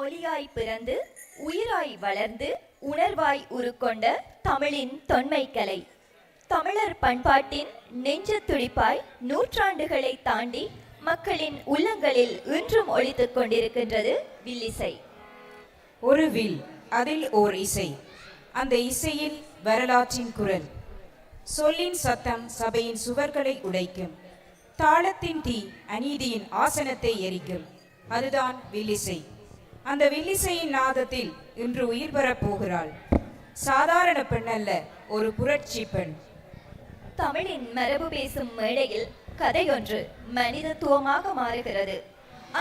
ஒளியாய் பிறந்து உயிராய் வளர்ந்து உணர்வாய் உருக்கொண்ட தமிழின் தொன்மை கலை. தமிழர் பண்பாட்டின் நெஞ்ச துடிப்பாய் நூற்றாண்டுகளை தாண்டி மக்களின் உள்ளங்களில் இன்றும் ஒலித்துக் கொண்டிருக்கின்றது வில்லிசை. ஒரு வில், அதில் ஓர் இசை, அந்த இசையில் வரலாற்றின் குரல். சொல்லின் சத்தம் சபையின் சுவர்களை உடைக்கும், தாளத்தின் தீ அநீதியின் ஆசனத்தை எரிக்கும். அதுதான் வில்லிசை. அந்த வில்லிசையின் நாதத்தில் இன்று உயிர் பெறப் போகிறாள். சாதாரண பெண் அல்ல, ஒரு புரட்சி பெண். தமிழின் மரபு பேசும் மேடையில் கதையொன்று மனிதத்துவமாக மாறுகிறது.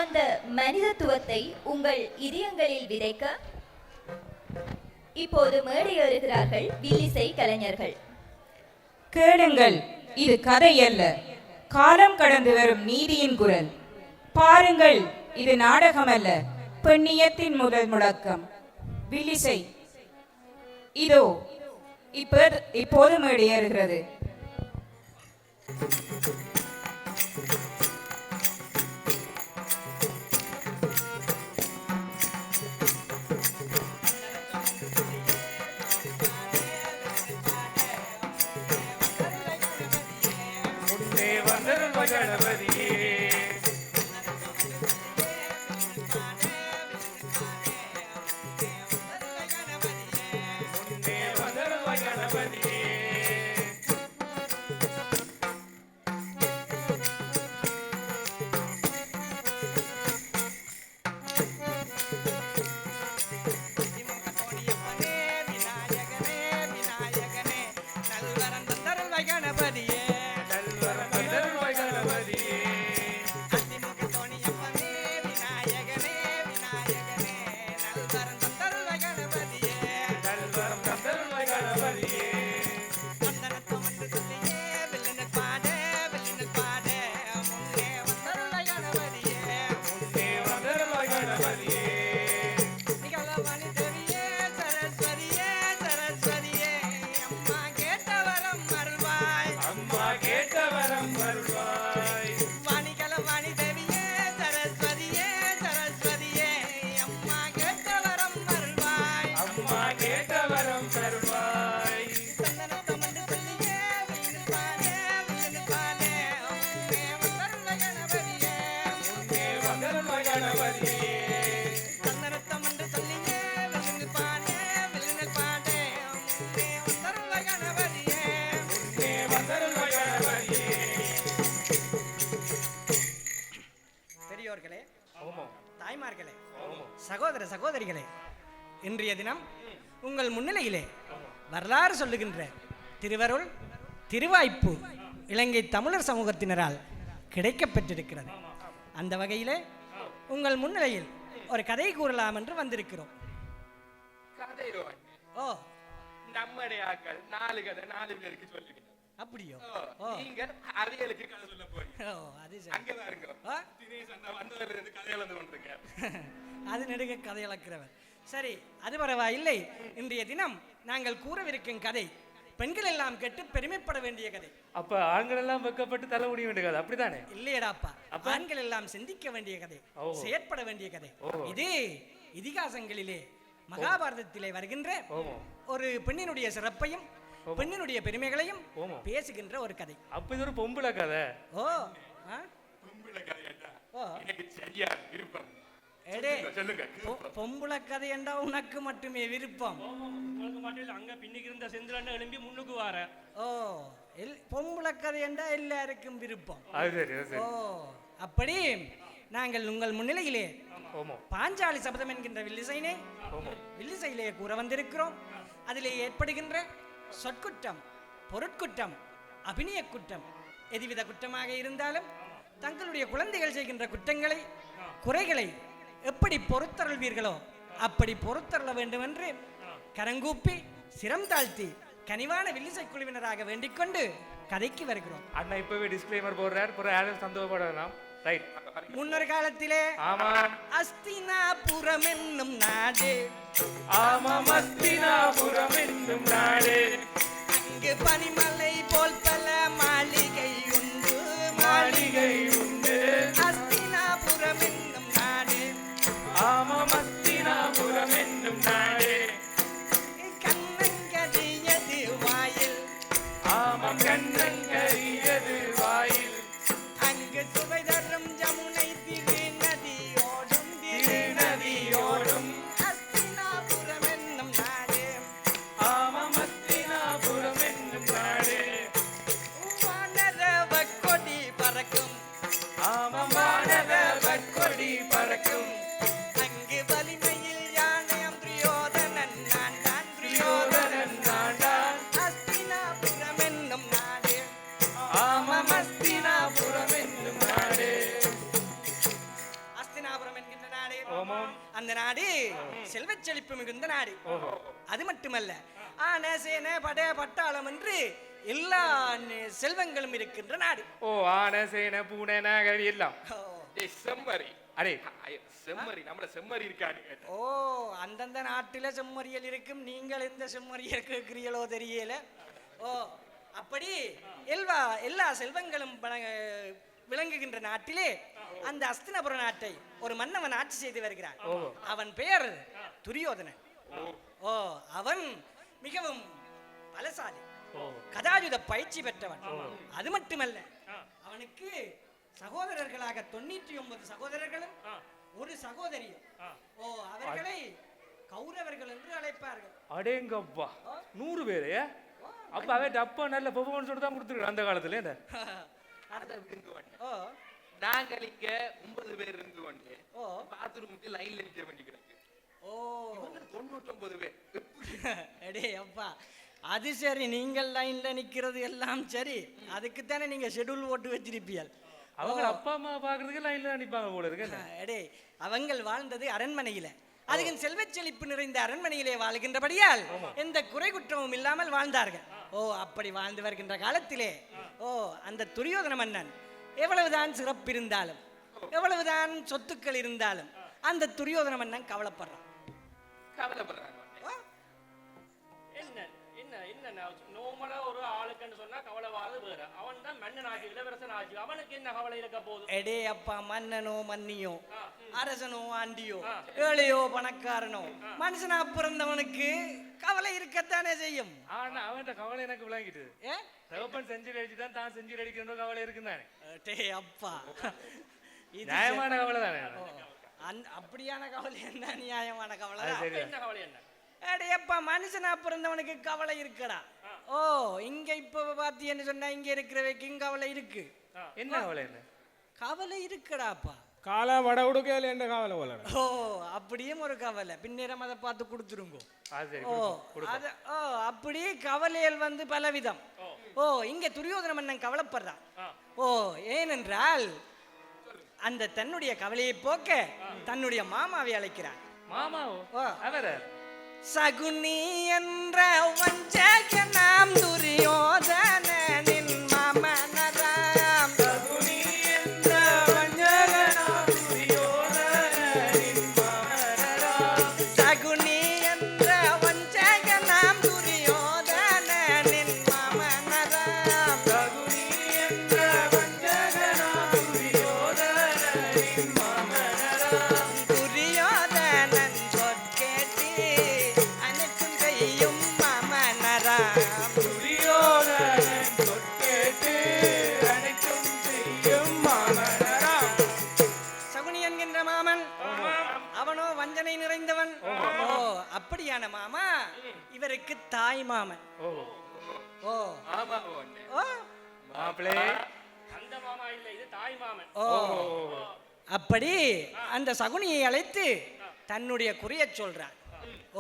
அந்த மனிதத்துவத்தை உங்கள் இதயங்களில் விதைக்க இப்போது மேடையேறுகிறார்கள் வில்லிசை கலைஞர்கள். கேளுங்கள், இது கதை அல்ல, காலம் கடந்து வரும் நீதியின் குரல். பாருங்கள், இது நாடகம் அல்ல, பெண்ணியத்தின் முதல் முழக்கம். வில்லிசை இதோ இப்போது மேடையேறுகிறது. பெரியோர்களே, தாய்மார்களே, சகோதர சகோதரிகளே, இன்றைய தினம் உங்கள் முன்னிலையிலே வரலாறு சொல்லுகின்ற திருவருள் திருவாய்ப்பு இலங்கை தமிழர் சமூகத்தினரால் கிடைக்கப்பெற்றிருக்கிறது. அந்த வகையிலே உங்கள் முன்னிலையில் ஒரு கதை கூறலாம் என்று வந்திருக்கிறோம். ஓ, நம்முடைய ஆக்கள் 4 கதை 4 பேருக்கு சொல்லுவீங்க. அப்படியோ? நீங்க அரியலுக்கு கதை சொல்ல போறீங்க. ஓ, அது சரி. அங்க பாருங்க, தினேஷ் அண்ணா வந்தவர்ல இருந்து கதை எழுந்து கொண்டிருக்கார். அது நெடுக கதை இழக்கிறவர். சரி, அது பரவாயில்லை. இன்றைய தினம் நாங்கள் கூறவிருக்கும் கதை பெண்கள் எல்லாம் கேட்டு பெருமைப்பட வேண்டிய கதை. அப்ப ஆண்கள் எல்லாம் வெக்கப்பட்டு தலை முடிய வேண்டிய கதை, அப்படித்தானே? இல்லையடாப்பா, ஆண்கள் எல்லாம் சிந்திக்க வேண்டிய கதை, செயற்பட வேண்டிய கதை. இது இதிகாசங்களிலே மகாபாரதத்திலே வருகின்ற ஒரு பெண்ணினுடைய சிறப்பையும் பெண்ணினுடைய பெருமைகளையும் பேசுகின்ற ஒரு கதை. அப்ப இது ஒரு பொம்பளை கதை. ஓ, பொம்பளை கதையா? ஓ, எனக்கு சரியா விருப்பம். சொல்லுங்க. பொம்பளை கதை என்றா உனக்கு மட்டுமே விருப்பம்? உங்களுக்கு மட்டும் இல்ல, அங்க பின்னுக்கு இருந்த செந்திரன் எழும்பி முன்னுக்கு வார. ஓ, பொம்பளை கதை என்றா எல்லாருக்கும் விருப்பம். ஓ, அப்படி நாங்கள் உங்கள் முன்னிலையிலே பாஞ்சாலி சபதம் என்கின்ற வில்லிசையினை வில்லிசையிலே கூற வந்திருக்கிறோம். அதிலே ஏற்படுகின்ற சொற்குற்றம், பொருட்குற்றம், அபிநய குற்றம் எதுவித குற்றமாக இருந்தாலும் தங்களுடைய குழந்தைகள் செய்கின்ற குற்றங்களை குறைகளை எப்படி பொறுத்தருள்வீர்களோ அப்படி பொறுத்தருள வேண்டும் என்று கரங்கூப்பி சிரம் தாழ்த்தி கனிவான வில்லிசை குழுவினராக வேண்டிக் கொண்டு கதைக்கு வருகிறோம். அண்ணா இப்பவே டிஸ்க்ளைமர் போடுறார், சந்தோஷப்படலாம். ரைட். முன்னொரு காலத்திலே அஸ்தினாபுரம் என்னும் நாடு, ஆமாம் அஸ்தினாபுரம் என்னும் நாடு, அங்கு பனிமலை போல் பல மாளிகை உண்டு, மாளிகை உண்டு. அஸ்தினாபுரம் என்னும் நாடு, ஆமாம் அஸ்தினாபுரம் இந்த நாடு செல்வச் செழிப்பு மிகுந்த நாடு. அது மட்டுமல்ல, ஆன சேன பட பட்டாளம் என்று எல்லா செல்வங்களும் இருக்கின்ற நாடு. ஓ, ஆனை சேனை பூனை நாகரி எல்லாம். ஓ. டேய், செம்மறி. அடே செம்மறி, நம்மள செம்மறி இருக்காது. ஓ, அந்தந்த நாட்டில செம்மறியல் இருக்கும். நீங்கள் எந்த செம்மறியல் கேட்கிறீங்களோ தெரியல. ஓ, அப்படி எல்லா செல்வங்களும் விளங்குகின்ற நாட்டிலே அந்த அஸ்தினபுர நாட்டை ஒரு மன்னவன் ஆட்சி செய்து வருகிறான். அவன் பெயர் துரியோதனன். ஓ, அவன் மிகவும் பலசாலி, கதாயுத பயிற்சி பெற்றவன். அது மட்டுமல்ல, அவனுக்கு சகோதரர்களாக 99 சகோதரர்களும் ஒரு சகோதரியும். ஓ, அவர்களை கௌரவர்கள் என்று அழைப்பார்கள். அடேங்கப்பா, 100 பேரு. அப்ப அவன் டப்பா நல்ல பெர்ஃபார்மன்ஸ் தான் கொடுத்துருக்கான் அந்த காலத்துல. ஓ, நாங்கள் இங்க 9 பேர் இருந்து கொண்டு பாத்ரூமுக்கு லைன்ல நிக்க வேண்டி கிடக்கு. ஓ, 99 பேர். அடே அப்பா, அது சரி. நீங்கள் லைன்ல நிக்கிறது எல்லாம் சரி. அதுக்கு தானே நீங்க ஷெட்யூல் போட்டு வச்சிருப்பீர்கள். அவங்க அப்பா அம்மா பாக்குறதுக்கு லைன்ல நிப்பாங்க போல இருக்கு. அடே, அவங்கள் வாழ்ந்தது அரண்மனையில. அதுக்கு செல்வச் செழிப்பு நிறைந்த அரண்மனையிலே வாழ்கின்றபடியால் எந்த குறை குற்றமும் இல்லாமல் வாழ்ந்தார்கள். ஓ, அப்படி வாழ்ந்து வருகின்ற காலத்திலே அந்த துரியோதன மன்னன் எவ்வளவுதான் சிறப்பு இருந்தாலும், எவ்வளவுதான் சொத்துக்கள் இருந்தாலும், அந்த துரியோதன மன்னன் கவலைப்படுறான். நோமலா ஒரு ஆளுக்குன்னு சொன்னா கவலை வாது வேற. அவன் தான் மன்னன் ஆகி இளவரசன் ஆகி அவனுக்கு என்ன கவலை இருக்க போகுது? எடே அப்பா, மன்னனோ மன்னியோ, அரசனோ ஆண்டியோ, ஏழையோ பணக்காரனோ, மனுஷனா பிறந்தவனுக்கு கவலை இருக்கத்தானே செய்யும். ஆனா அவன் கவலை எனக்கு விளங்கிட்டு. செஞ்சுரி அடிச்சுதான் தான் செஞ்சுரி அடிக்கிற கவலை இருக்குதானே. அப்பா, நியாயமான கவலை தானே. அப்படியான கவலை என்ன? நியாயமான கவலை. என்ன கவலை என்ன? அடையப்பா, மனுஷனா பிறந்தவனுக்கு கவலை இருக்கடா. ஓ, இங்க இப்ப பாத்தீன்னு சொன்னா இங்க இருக்கிறவைக்கு கவலை இருக்கு. என்ன கவலை? என்ன கவலை இருக்கடாப்பா? காலை வட உடுக்கையில என்ன கவலை போல? ஓ, அப்படியும் ஒரு கவலை. பின்னேரம் அதை பார்த்து கொடுத்துருங்க. அப்படி கவலைகள் பலவிதம். ஓ, இங்க துரியோதன மன்னன் கவலைப்படுறான். ஓ, ஏனென்றால் அந்த தன்னுடைய கவலையை போக்க தன்னுடைய மாமாவை அழைக்கிறான். மாமாவோ? அவரே சகுனி என்ற வஞ்சகனாம் துரியோதனனின் மாமனராம். சகுனி என்ற வஞ்சகனாம் துரியோதனனின் மாமனராம். சகுனி என்ற வஞ்சகனாம் துரியோதனனின் மாமனராம். சகுனி என்ற வஞ்சகனாம் துரியோதனனின் மாமனராம். துரியோதனன் சொற்கேட்டி அனைத்தும் செய்யும் மாமனராம். துரியோதனன் சொற்கேட்டு அனைத்தும் செய்யும் மாமனராம். சகுனி என்கின்ற மாமன், அவனோ வஞ்சனை நிறைந்தவன். ஓ, அப்படியான மாமா இவருக்கு தாய் மாமன். ஓ, ஓ, மாப்பிளே, அந்த மாமா இல்ல, இது தாய் மாமன். ஓ, அப்படி அந்த சகுனியை அழைத்து தன்னுடைய குறைய சொல்றான்.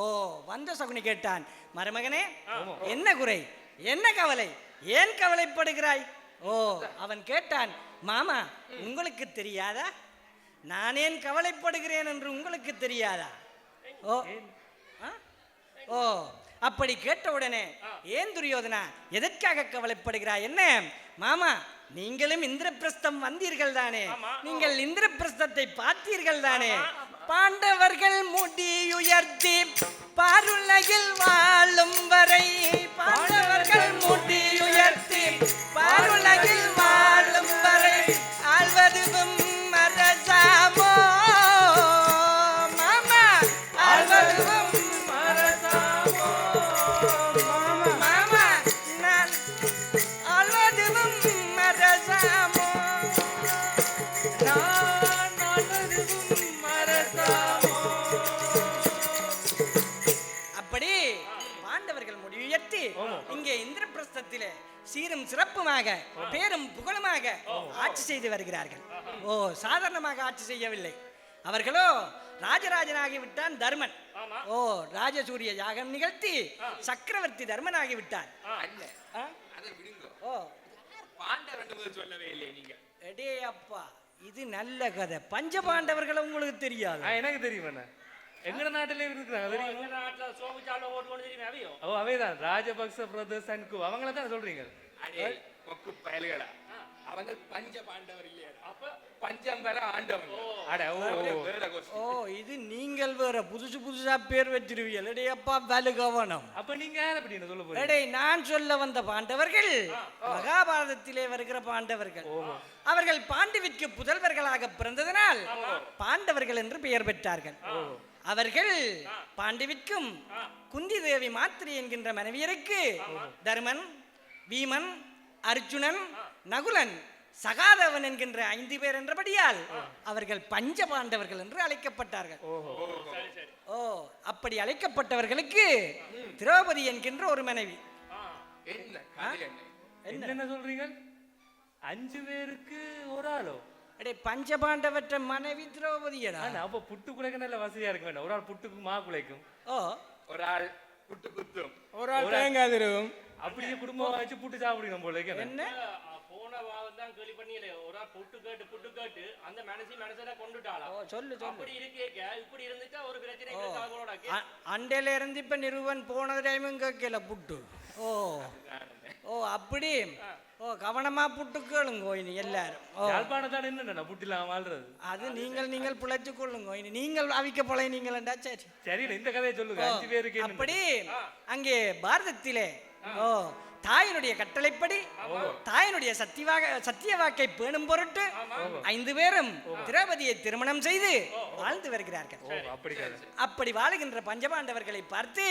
ஓ, வந்த சகுனி கேட்டான், மருமகனே, என்ன குறை, என்ன கவலை, ஏன் கவலைப்படுகிறாய்? ஓ, அவன் கேட்டான், மாமா, உங்களுக்கு தெரியாதா நான் ஏன் கவலைப்படுகிறேன் என்று? உங்களுக்கு தெரியாதா? ஓ, ஓ, அப்படி கேட்டவுடனே, ஏன் துரியோதனா, எதற்காக கவலைப்படுகிறாய்? என்ன மாமா, நீங்களும் இந்திரபிரஸ்தம் வந்தீர்கள் தானே? நீங்கள் இந்திரபிரஸ்தத்தை பார்த்தீர்கள் தானே? பாண்டவர்கள் முடியுயர்த்தி பாருலகில் வாழும் வரை, பாண்டவர்கள் முடியுயர்த்தி பாருலகில் வாழும் வரை ஆழ்வதுவும் அரசாமோ மாமா, ஆழ்வதுவும் அரசாமோ மாமா, நான் ஆழ்வதுவும் அரசாமோ, நான் ஆழ்வதுவும் அரசாமோ. அப்படி பாண்டவர்கள் முடிவுயர்த்தி இங்கே இந்திரபிரஸ்தத்திலே சீரும் சிறப்புமாக பேரும் புகழுமாக ஆட்சி செய்து வருகிறார்கள். ஓ, சாதாரணமாக ஆட்சி செய்யவில்லை. அவர்களோ ராஜராஜனாகி விட்டான் தர்மன். ஓ, ராஜசூரிய யாகம் நிகழ்த்தி சக்கரவர்த்தி தர்மனாகி விட்டான். ஓ, சொல்லவே இல்லை நீங்க. எடே அப்பா, இது நல்ல கதை. பஞ்ச பாண்டவர்களை உங்களுக்கு தெரியாது? எனக்கு தெரியும். எங்கட நாட்டிலே இருக்கிறாங்க எங்க தெரியுமா? நாட்டுல சோமுச்சால ஓட்டு கொண்டு தெரியுமே அவையோ. ஓ அவைதான் ராஜபக்ச பிரதர்ஸ் அண்ட் கு அவங்கள தான் சொல்றீங்க. அடே கொக்கு பயல்களா, அவங்க பஞ்ச பாண்டவர் இல்லையா? அப்ப பஞ்சம்பர ஆண்டவங்க. அட ஓ வேற question. ஓ இது நீங்கள் வேற புதுசா பேர் வச்சிருவீங்க. எடே அப்பா வேலு கவனம். அப்ப நீங்க யார பத்தி என்ன சொல்ல போறீங்க? எடே நான் சொல்ல வந்த பாண்டவர்கள் மகாபாரதத்திலே வருகிற பாண்டவர்கள். அவர்கள் பாண்டுவிற்கு புதல்வர்களாக பிறந்ததனால் பாண்டவர்கள் என்று பெயர் பெற்றார்கள். அவர்கள் பாண்டுவிற்கும் குந்தி தேவி மாத்திரை என்கின்ற மனைவியருக்கு தர்மன், வீமன், அர்ஜுனன், நகுலன், சகாதேவன் என்கின்ற 5 பேர் என்றபடியால் அவர்கள் பஞ்ச பாண்டவர்கள் என்று அழைக்கப்பட்டார்கள். ஓ அப்படி அழைக்கப்பட்டவர்களுக்கு திரௌபதி என்கின்ற ஒரு மனைவி. என்ன கதை என்ன? என்ன சொல்றீங்க? 5 பேருக்கு ஒரு ஆளோ? அடே பஞ்சபாண்டவற்ற மனைவி திரௌபதியடா. ஆனா அப்ப புட்டு குலைக்க நல்ல வசதியா இருக்க வேண்டாம். ஒரு ஆள் புட்டுக்கு மா குலைக்கும், ஓ ஒரு ஆள் புட்டு குத்தும், ஒரு ஆள் தேங்காய் திருவும். அப்படியே குடும்பம் வச்சு புட்டு சாப்பிடுங்க போல இருக்கு. என்ன போன வாரம் தான் கேள்வி பண்ணியலே ஒரு ஆள் புட்டு கேட்டு அந்த மனசை கொண்டுட்டாளா. ஓ சொல்லு சொல்லு. அப்படி இருக்கேக்க இப்படி இருந்துட்டா ஒரு பிரச்சனை எங்களுக்கு அவங்களோட அண்டையில இருந்து இப்ப நிறுவன் போன டைமும் கேட்கல புட்டு. ஓ ஓ அப்படி. ஓ கவனமா புட்டு கேளுங்க இனி எல்லாரும். ஓ யாழ்ப்பாணத்தான என்ன புட்டிலாம் வாழ்றது? அது நீங்கள் பிழைச்சு கொள்ளுங்க இனி. நீங்கள் அவிக்க போல நீங்களா சரி. சரி இந்த கதையை சொல்லுங்க. 5 பேருக்கு என்ன? அப்படி அங்கே பாரதத்திலே ஓ தாயினுடைய கட்டளைப்படி தாயினுடைய சத்திய வாக்கை பேணும் பொருட்டு 5 பேரும் திரௌபதியை திருமணம் செய்து வாழ்ந்து வருகிறார்கள். அப்படி வாழுகின்ற பஞ்சபாண்டவர்களை பார்த்து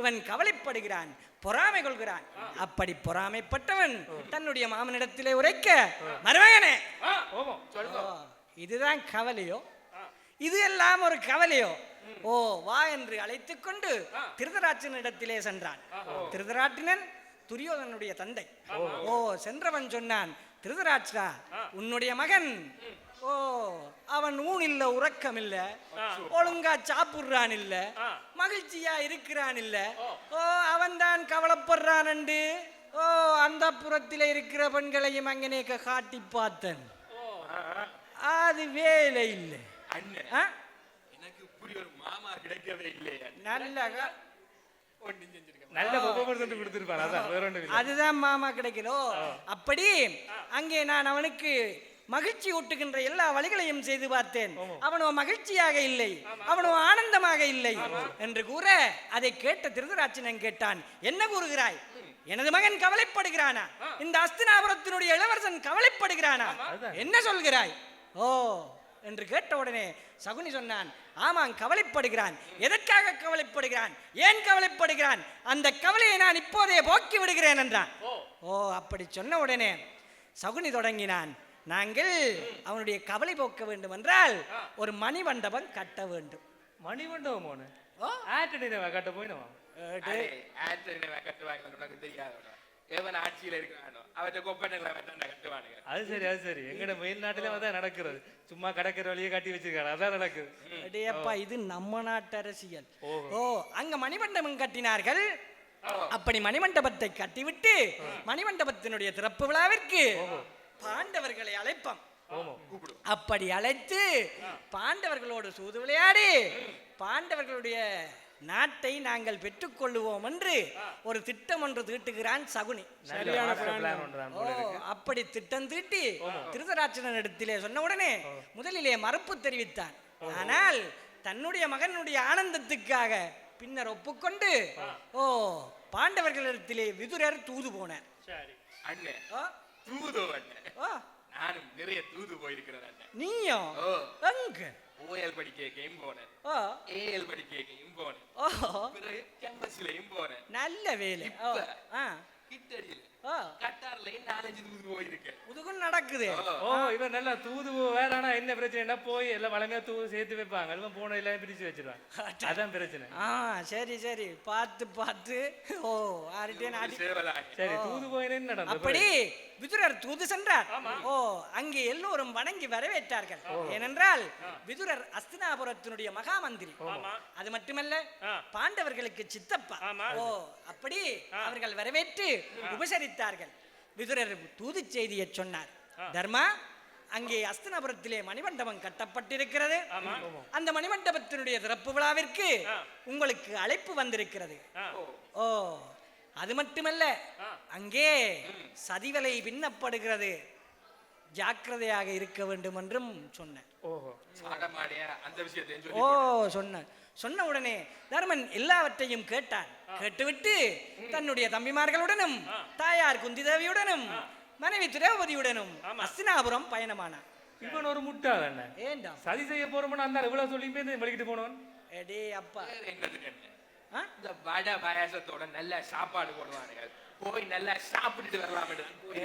இவன் கவலைப்படுகிறான், பொறாமை கொள்கிறான். அப்படி பொறாமைப்பட்டவன் தன்னுடைய மாமனிடத்திலே உரைக்க, மருமகனே இதுதான் கவலையோ? இது எல்லாம் ஒரு கவலையோ? ஓ வா என்று அழைத்துக் கொண்டு திருதராட்சனிடத்திலே சென்றான். திருதராட்டினன் துரியோதனுடைய தந்தை. ஓ சென்றவன் சொன்னான், திருதராட்சா உன்னுடைய மகன் ஓ அவன் ஊன் இல்ல, உறக்கம் இல்ல, ஒழுங்கா சாப்பிடுறான் இல்ல, மகிழ்ச்சியா இருக்கிறான் இல்ல. ஓ அவன் தான் கவலைப்படுறான் என்று ஓ அந்த புறத்திலே இருக்கிற பெண்களையும் அங்கனே காட்டி பார்த்தன். அது வேலை இல்லை. எனக்கு இப்படி ஒரு மாமா கிடைக்கவே இல்லையா? நல்ல பெர்ஃபார்மன்ஸ் கொடுத்திருப்பார். அதான் வேற ஒண்ணும் இல்ல. அதுதான் மாமா கிடைக்கலோ. அப்படி அங்கே நான் அவனுக்கு மகிழ்ச்சி ஊட்டுகின்ற எல்லா வழிகளையும் செய்து பார்த்தேன். அவனோ மகிழ்ச்சியாக இல்லை, அவனோ ஆனந்தமாக இல்லை என்று கூற அதை கேட்ட திருதராட்சனன் கேட்டான், என்ன கூறுகிறாய்? எனது மகன் கவலைப்படுகிறானா? இந்த அஸ்தினாபுரத்தினுடைய இளவரசன் கவலைப்படுகிறானா? என்ன சொல்கிறாய்? ஓ என்று கேட்ட உடனே சகுனி சொன்னான், ஆமாம் கவலைப்படுகிறான். எதற்காக கவலைப்படுகிறான்? ஏன் கவலைப்படுகிறான்? அந்த கவலையை நான் இப்போதே போக்கி விடுகிறேன் என்றான். ஓ அப்படி சொன்ன உடனே சகுனி தொடங்கினான், நாங்கள் அவனுடைய கவலை போக்க வேண்டும் என்றால் ஒரு மணிமண்டபம் கட்ட வேண்டும். மணிமண்டபம் போன கட்ட போயினவா? உனக்கு தெரியாது, எவன் ஆட்சியில இருக்கிறானோ அவற்றை கொப்பனைகளை கட்டுவானுங்க. அது சரி அது சரி. எங்கட மேல்நாட்டிலே அதான் நடக்கிறது. சும்மா கடற்கரை வழியே கட்டி வச்சிருக்காரு, அதான் நடக்குது. அடேப்பா இது நம்ம நாட்டு அரசியல். ஓ அங்க மணிமண்டபம் கட்டினார்கள். அப்படி மணிமண்டபத்தை கட்டிவிட்டு மணிமண்டபத்தினுடைய திறப்பு விழாவிற்கு பாண்டவர்களை அழைப்போம். அப்படி அழைத்து பாண்டவர்களோடு சூது விளையாடி பாண்டவர்களுடைய நாட்டை நாங்கள் பெற்றுக்கொள்ளுவோம் என்று ஒரு திட்டம் ஒன்று தீட்டுகிறான் சகுனி. அப்படி திட்டம் தீட்டி திருதராட்சணன் இடத்திலே சொன்ன உடனே முதலிலே மறுப்பு தெரிவித்தான். ஆனால் தன்னுடைய மகனுடைய ஆனந்தத்துக்காக பின்னர் ஒப்புக்கொண்டு ஓ பாண்டவர்களிடத்திலே விதுரர் தூது போனார். நானும் நிறைய தூது போயிருக்கிறேன். நீயும் எங்க? ஓஎல் படிக்கையும் போனேன், ஏஎல் படிக்கையும் போனேன், பிறகு கேம்பஸ்லயும் போனேன். நல்ல வேலை. கிட்டடியில கட்டார்லயும் 4-5 தூது போயிருக்கேன். முதுகும் நடக்குது. ஓ இவன் நல்லா தூது வேறானா என்ன பிரச்சனைனா போய் எல்லாம் வளமையா தூது சேர்த்து வைப்பாங்க, எல்லாம் போன எல்லாம் பிரிச்சு வச்சிருவாங்க, அதான் பிரச்சனை. சரி சரி பார்த்து பார்த்து. ஓ சரி தூது போயினே நடந்தது. அப்படி விதுரர் தூது சென்றார். ஓ அங்கே எல்லோரும் வணங்கி வரவேற்றார்கள். ஏனென்றால் விதுரர் அஸ்தினாபுரத்தினுடைய மகா மந்திரி. அது மட்டுமல்ல பாண்டவர்களுக்கு சித்தப்பா. ஓ அப்படி அவர்கள் வரவேற்று உபசரித்தார்கள். விதுரர் தூது செய்தியை சொன்னார். தர்மா அங்கே அஸ்தினாபுரத்திலே மணிமண்டபம் கட்டப்பட்டிருக்கிறது. அந்த மணிமண்டபத்தினுடைய திறப்பு விழாவிற்கு உங்களுக்கு அழைப்பு வந்திருக்கிறது. ஓ, அது மட்டுமல்ல, அங்கே சதிவலை பின்னப்படுகிறது, ஜாக்கிரதையாக இருக்க வேண்டும் என்றும் சொன்னேன். சொன்ன உடனே தர்மன் எல்லாவற்றையும் கேட்டான். கேட்டுவிட்டு தன்னுடைய தம்பிமார்களுடனும் தாயார் குந்தி தேவியுடனும் மனைவி திரௌபதியுடனும் அஸ்தினாபுரம் பயணமானான். இவன் ஒரு முட்டாள் என்ன? ஏண்டா சதி செய்ய போறோம்னு அந்த இவ்வளவு சொல்லியுமே வெளிக்கிட்டு போனவன். எடே அப்பா, இந்த வடை பாயாசத்தோட நல்ல சாப்பாடு போடுவானுங்க, போய் நல்லா சாப்பிட்டுட்டு வரலாம்.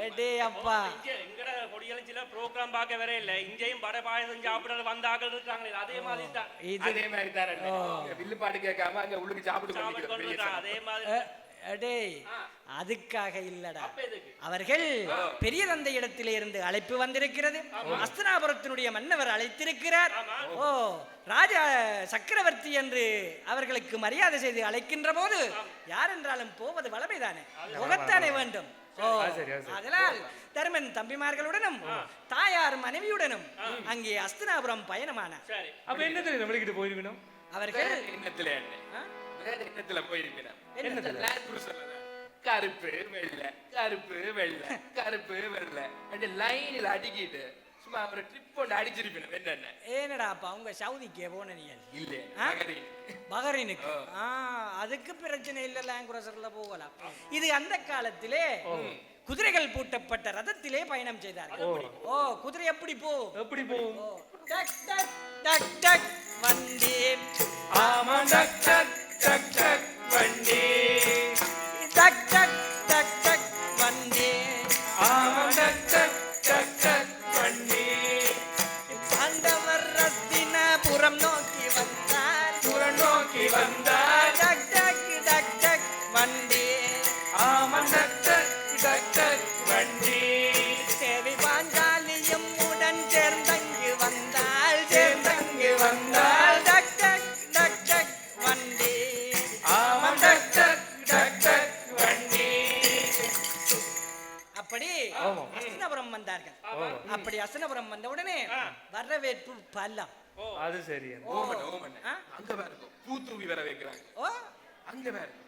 எடே அப்பா, எங்கட கொடியலும் சில ப்ரோக்ராம் பார்க்க வரே இல்ல, இங்கேயும் வடை பாயசம் சாப்பிட வந்தாக்கள் இருக்காங்களே, அதே மாதிரி தான். அதே மாதிரி தான் வில்லு பாட்டு கேட்காம அங்க உள்ளுக்கு சாப்பிட்டு அதே மாதிரி. அடே, அதுக்காக இல்லடா, அவர்கள் பெரிய தந்தை இடத்திலே இருந்து அழைப்பு வந்திருக்கிறது. அஸ்தினாபுரத்தினுடைய மன்னவர் அழைத்திருக்கிறார். ஓ, ராஜா சக்கரவர்த்தி என்று அவர்களுக்கு மரியாதை செய்து அழைக்கின்ற போது யார் என்றாலும் போவது வளமைதானே, போகத்தானே வேண்டும். ஓ, அதனால் தர்மன் தம்பிமார்களுடனும் தாயார் மனைவியுடனும் அங்கே அஸ்தினாபுரம் பயணமானார். அப்ப என்னத்துல வெளிக்கிட்டு போயிருக்கணும் அவர்கள்? எண்ணத்துல போயிருக்கணும். கருப்பு வெள்ளை கருப்பு வெள்ளை கருப்பு வெள்ளை லைனில் அடிக்கிட்டு சும்மா ஒரு ட்ரிப் கொண்டு அடிச்சிருப்பேன். என்னென்ன ஏனடா அப்பா, உங்க சவுதிக்கே போன நீ இல்ல பஹ்ரைனுக்கு? அதுக்கு பிரச்சனை இல்ல, லாங்குரசர்ல போகலாம். இது அந்த காலத்திலே குதிரைகள் பூட்டப்பட்ட ரதத்திலே பயணம் செய்தார்கள். ஓ, குதிரை எப்படி போகும்? டக் டக் டக் டக் வண்டி, ஆமா டக் டக் டக் டக் வண்டி, டக் டக் டக் டக் வண்டி, ஆமா டக் டக் டக் டக் வண்டி. பாண்டவர் ரத்தினபுரம் நோக்கி வந்தார், புறம் நோக்கி வந்தார். டக் டக் டக் டக் வண்டி, ஆமா டக் டக் டக் டக் வண்டி. தேவி பாஞ்சாலியும் உடன் சேர்ந்தங்கு வந்தாள், சேர்ந்தங்கு வந்தாள். டக் டக் டக் டக் வண்டி, ஆமா டக் டக் டக் டக் வண்டி. அப்படி அஸ்தினாபுரம் வந்தார்கள். அப்படி அஸ்தினாபுரம் வந்த உடனே வரவேற்பு பல்லம். அது சரி. ஓமன் ஓமன் அங்க பாருங்க, பூ தூவி வர வைக்கிறாங்க. ஓ, அங்க பாருங்க,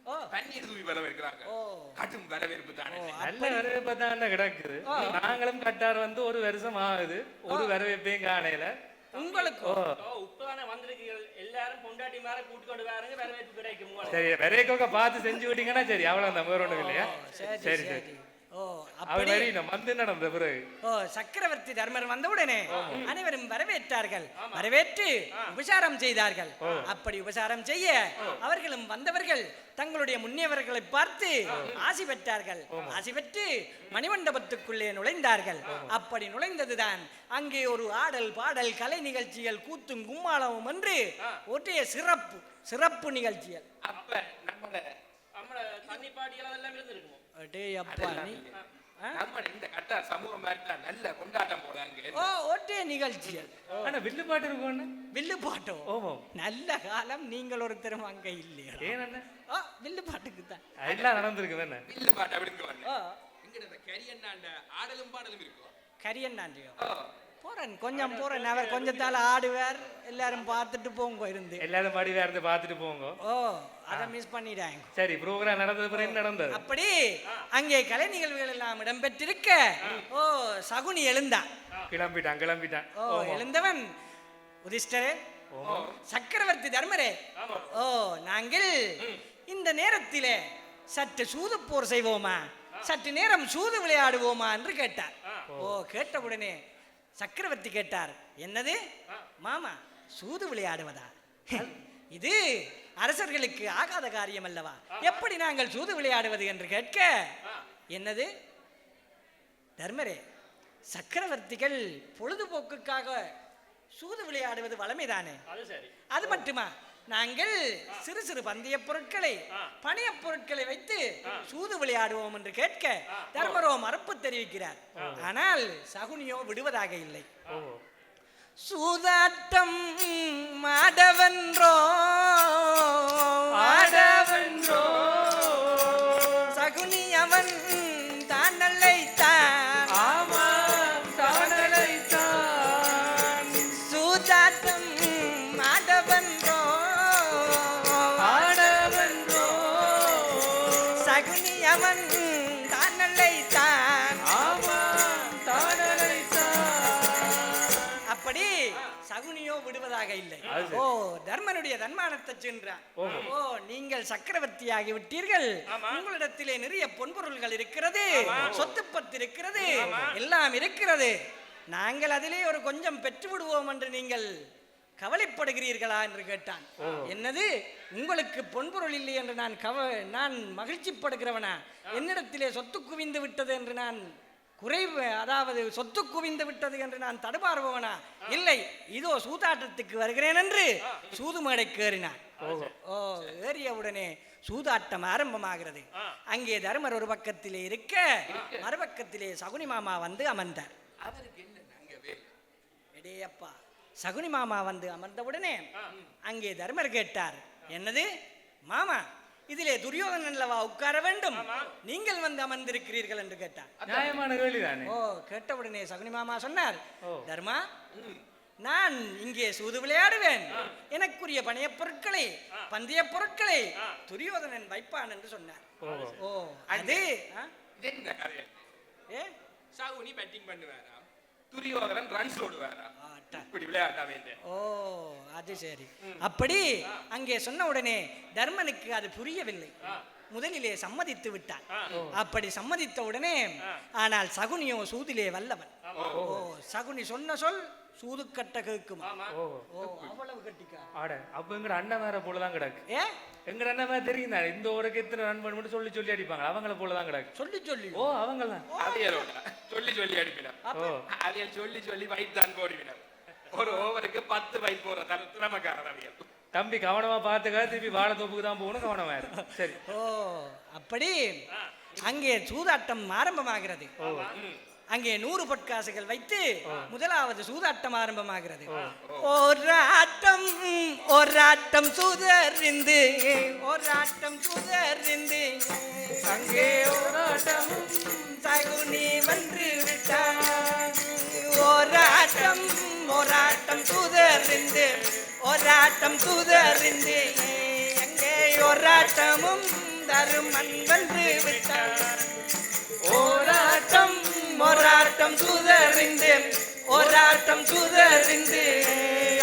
ஓ, பன்னீர் தூவி வர வைக்கிறாங்க. ஓ, கடும் வரவேற்பு தானே. நல்ல வரவேற்பு தான் கிடக்குது. நாங்களும் கட்டார் வந்து ஒரு வருஷம் ஆகுது, ஒரு வரவேற்பையும் காணையில. உங்களுக்கு உப்புதானே வந்திருக்கீங்க, எல்லாரும் பொண்டாட்டி மேல கூட்டிக்கொண்டு வாருங்க, வரவேற்பு கிடைக்கும். சரி, விரைக்கோக்க பார்த்து செஞ்சு விட்டீங்கன்னா சரி, அவ்வளவு நம்ம ஒண்ணும் இல்லையா? சரி சரி. ஓ, அவர் வரி வந்து நடந்த பிறகு ஓ, சக்கரவர்த்தி தர்மர் வந்தவுடனே அனைவரும் வரவேற்றார்கள். வரவேற்று உபசாரம் செய்தார்கள். அப்படி உபசாரம் செய்ய அவர்களும் வந்தவர்கள் தங்களுடைய முன்னியவர்களை பார்த்து ஆசி பெற்றார்கள். ஆசி பெற்று மணிமண்டபத்துக்குள்ளே நுழைந்தார்கள். அப்படி நுழைந்ததுதான் அங்கே ஒரு ஆடல் பாடல் கலை நிகழ்ச்சிகள், கூத்தும் கும்மாளமும் என்று ஒரே சிறப்பு நிகழ்ச்சிகள். அப்ப நம்மள தண்ணி பாட்டிகள் அதெல்லாம் இருந்திருக்கும். அடே அப்பா, நீ நம்ம இந்த கட்டா சமூகம் மாதிரி நல்ல கொண்டாட்டம் போறாங்க. ஓ, ஒரே நிகழ்ச்சிகள். ஆனா வில்லு பாட்டு இருக்கும். வில்லு பாட்டோ? ஓமோ, நல்ல காலம். நீங்கள் ஒருத்தரும் அங்க இல்லையா? ஏன்? வில்லு பாட்டுக்கு தான் எல்லாம் நடந்திருக்கு. என்ன வில்லு பாட்டு அப்படிங்க இங்க கரியண்ணாண்ட ஆடலும் பாடலும் இருக்கும். கரியண்ணாண்டியோ? போறேன், கொஞ்சம் போறேன். அவர் கொஞ்சத்தால ஆடுவார், எல்லாரும் பார்த்துட்டு போங்க இருந்து. எல்லாரும் பாடி வேற பார்த்துட்டு போங்க. ஓ, அதை மிஸ் பண்ணிட்டாங்க. சரி, ப்ரோக்ராம் நடந்தது பிறகு என்ன நடந்தது? அப்படி அங்கே கலை நிகழ்வுகள் எல்லாம் இடம்பெற்றிருக்க, ஓ, சகுனி எழுந்தான். கிளம்பிட்டான். ஓ, எழுந்தவன் உதிஷ்டரே, சக்கரவர்த்தி தர்மரே, ஓ, நாங்கள் இந்த நேரத்திலே சற்று சூது போர் செய்வோமா, சற்று நேரம் சூது விளையாடுவோமா என்று கேட்டார். ஓ, கேட்டவுடனே சக்கரவர்த்தி கேட்டார், என்னது மாமா, சூது விளையாடுவதா? இது அரசர்களுக்கு ஆகாத காரியம் அல்லவா? எப்படி நாங்கள் சூது விளையாடுவது என்று கேட்க, என்னது தர்மரே, சக்கரவர்த்திகள் பொழுதுபோக்குக்காக சூது விளையாடுவது வளமைதானே? அது மட்டுமா, நாங்கள் சிறு சிறு பந்தய பொருட்களை, பணிய பொருட்களை வைத்து சூது விளையாடுவோம் என்று கேட்க தர்மரோ மறுப்பு தெரிவிக்கிறார். ஆனால் சகுனியோ விடுவதாக இல்லை. சூதாட்டம் மாடவன்றோ சகுனி அவன் தான் நல்லைத்தான். இல்லை. ஓ தர்மனுடைய தன்மானத்தை சென்றான். ஓ நீங்கள் சக்கரவர்த்தியாகி விட்டீர்கள், உங்களிடத்திலே நிறைய பொன்பொருள்கள் இருக்கிறது, சொத்து பத்து இருக்கிறது, எல்லாம் இருக்கிறது. நாங்கள் அதிலே ஒரு கொஞ்சம் பெற்று விடுவோம் என்று நீங்கள் கவலைப்படுகிறீர்களா என்று கேட்டான். என்னது, உங்களுக்கு பொன்பொருள் இல்லை என்று நான் மகிழ்ச்சிப்படுகிறவனா? என்னிடத்திலே சொத்து குவிந்து விட்டது என்று நான் அதாவது சொத்து குவிந்து விட்டது என்று நான் தடுமாறுபவனா? இல்லை, இதோ சூதாட்டத்துக்கு வருகிறேன் என்று சூது மேடைக்கு ஏறினான். ஓ ஏறியவுடனே சூதாட்டம் ஆரம்பமாகிறது. அங்கே தர்மர் ஒரு பக்கத்திலே இருக்க, மறுபக்கத்திலே சகுனி மாமா வந்து அமர்ந்தார். எடேயப்பா, சகுனி மாமா வந்து அமர்ந்தவுடனே அங்கே தர்மர் கேட்டார், என்னது மாமா, இதிலே துரியோதனன் அல்லவா உட்கார வேண்டும், நீங்கள் வந்து அமர்ந்திருக்கிறீர்கள் என்று கேட்டார். நியாயமான கேள்விதானே. ஓ கேட்டவுடனே சகுனி மாமா சொன்னார், தர்மா, நான் இங்கே சூது விளையாடுவேன், எனக்குரிய பணைய பொருட்களை பந்தய பொருட்களை துரியோதனன் வைப்பான் என்று சொன்னார். ஓ அது சகுனி பேட்டிங் பண்ணுவாரா, துரியோதனன் ரன்ஸ் ஓடுவாரா, இப்படி விளையாட்டாவே. ஓ அது சரி. அப்படி அங்கே சொன்ன உடனே தர்மனுக்கு அது புரியவில்லை. முதலிலே சம்மதித்து விட்டான். அப்படி சம்மதித்த உடனே, ஆனால் சகுனியோ சூதிலே வல்லவன். ஓ சகுனி சொன்ன சொல் சூதுக்கட்ட கேட்கும். அவ்வளவு கட்டிக்கா. அப்ப எங்க அண்ணன் வேற போலதான் கிடக்கு. எங்க அண்ணன் வேற தெரியும், இந்த ஊருக்கு எத்தனை ரன் பண்ணி சொல்லி சொல்லி அடிப்பாங்க, அவங்கள போலதான் கிடக்கு. சொல்லி சொல்லி ஓ அவங்களாம் சொல்லி சொல்லி அடிப்பினார். அதைய சொல்லி சொல்லி வயிற்று தான் போடுவினார். ஒரு ஓவருக்கு 10 வயிற்று போற திறமக்காரர். தம்பி கவனமா பார்த்துக்க, திருப்பி வாழைத்தோப்புக்கு தான் போகணும், கவனமா சரி. ஓ அப்படி அங்கே சூதாட்டம் ஆரம்பமாகிறது. அங்கே 100 பொற்காசுகள் வைத்து முதலாவது சூதாட்டம் ஆரம்பமாகிறது. ஓராட்டம் சூதறிந்து, ஓராட்டம் சூதறிந்து, அங்கே ஓராட்டம் சகுனி வந்து விட்டான். ஓராட்டம் சூதறிந்து, ஓராட்டம் சூதறிந்து, அங்கே ஓராட்டமும் தருமன் வந்து விட்டான். ஓராட்டம் சூதறிந்து, ஓராட்டம் சூதறிந்து,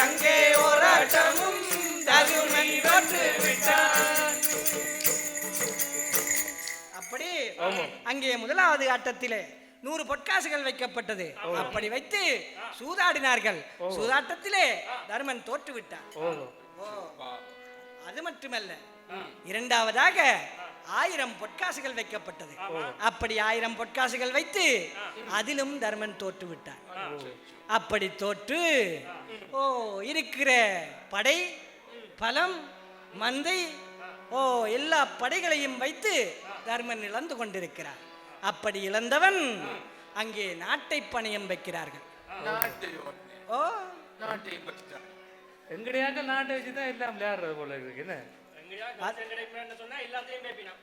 அங்கே ஓராட்டமும் தருமன் தோற்று விட்டான். அப்படி அங்கே முதலாவது ஆட்டத்திலே 100 பொற்காசுகள் வைக்கப்பட்டது. அப்படி வைத்து சூதாடினார்கள். சூதாட்டத்திலே தர்மன் தோற்று விட்டார். அது மட்டுமல்ல, இரண்டாவதாக 1000 பொற்காசுகள் வைக்கப்பட்டது. அப்படி 1000 பொற்காசுகள் வைத்து அதிலும் தர்மன் தோற்று விட்டார். அப்படி தோற்று இருக்கிற படை பலம் மந்தை எல்லா படைகளையும் வைத்து தர்மன் இழந்து கொண்டிருக்கிறார். அப்படி இழந்தவன் அங்கே நாட்டை பணயம் வைக்கிறார்கள். எங்கடையாக நாட்டை வச்சுதான் எல்லாம் விளையாடுறது போல இருக்கு. என்ன சொன்னா எல்லாத்தையும் பேப்பினா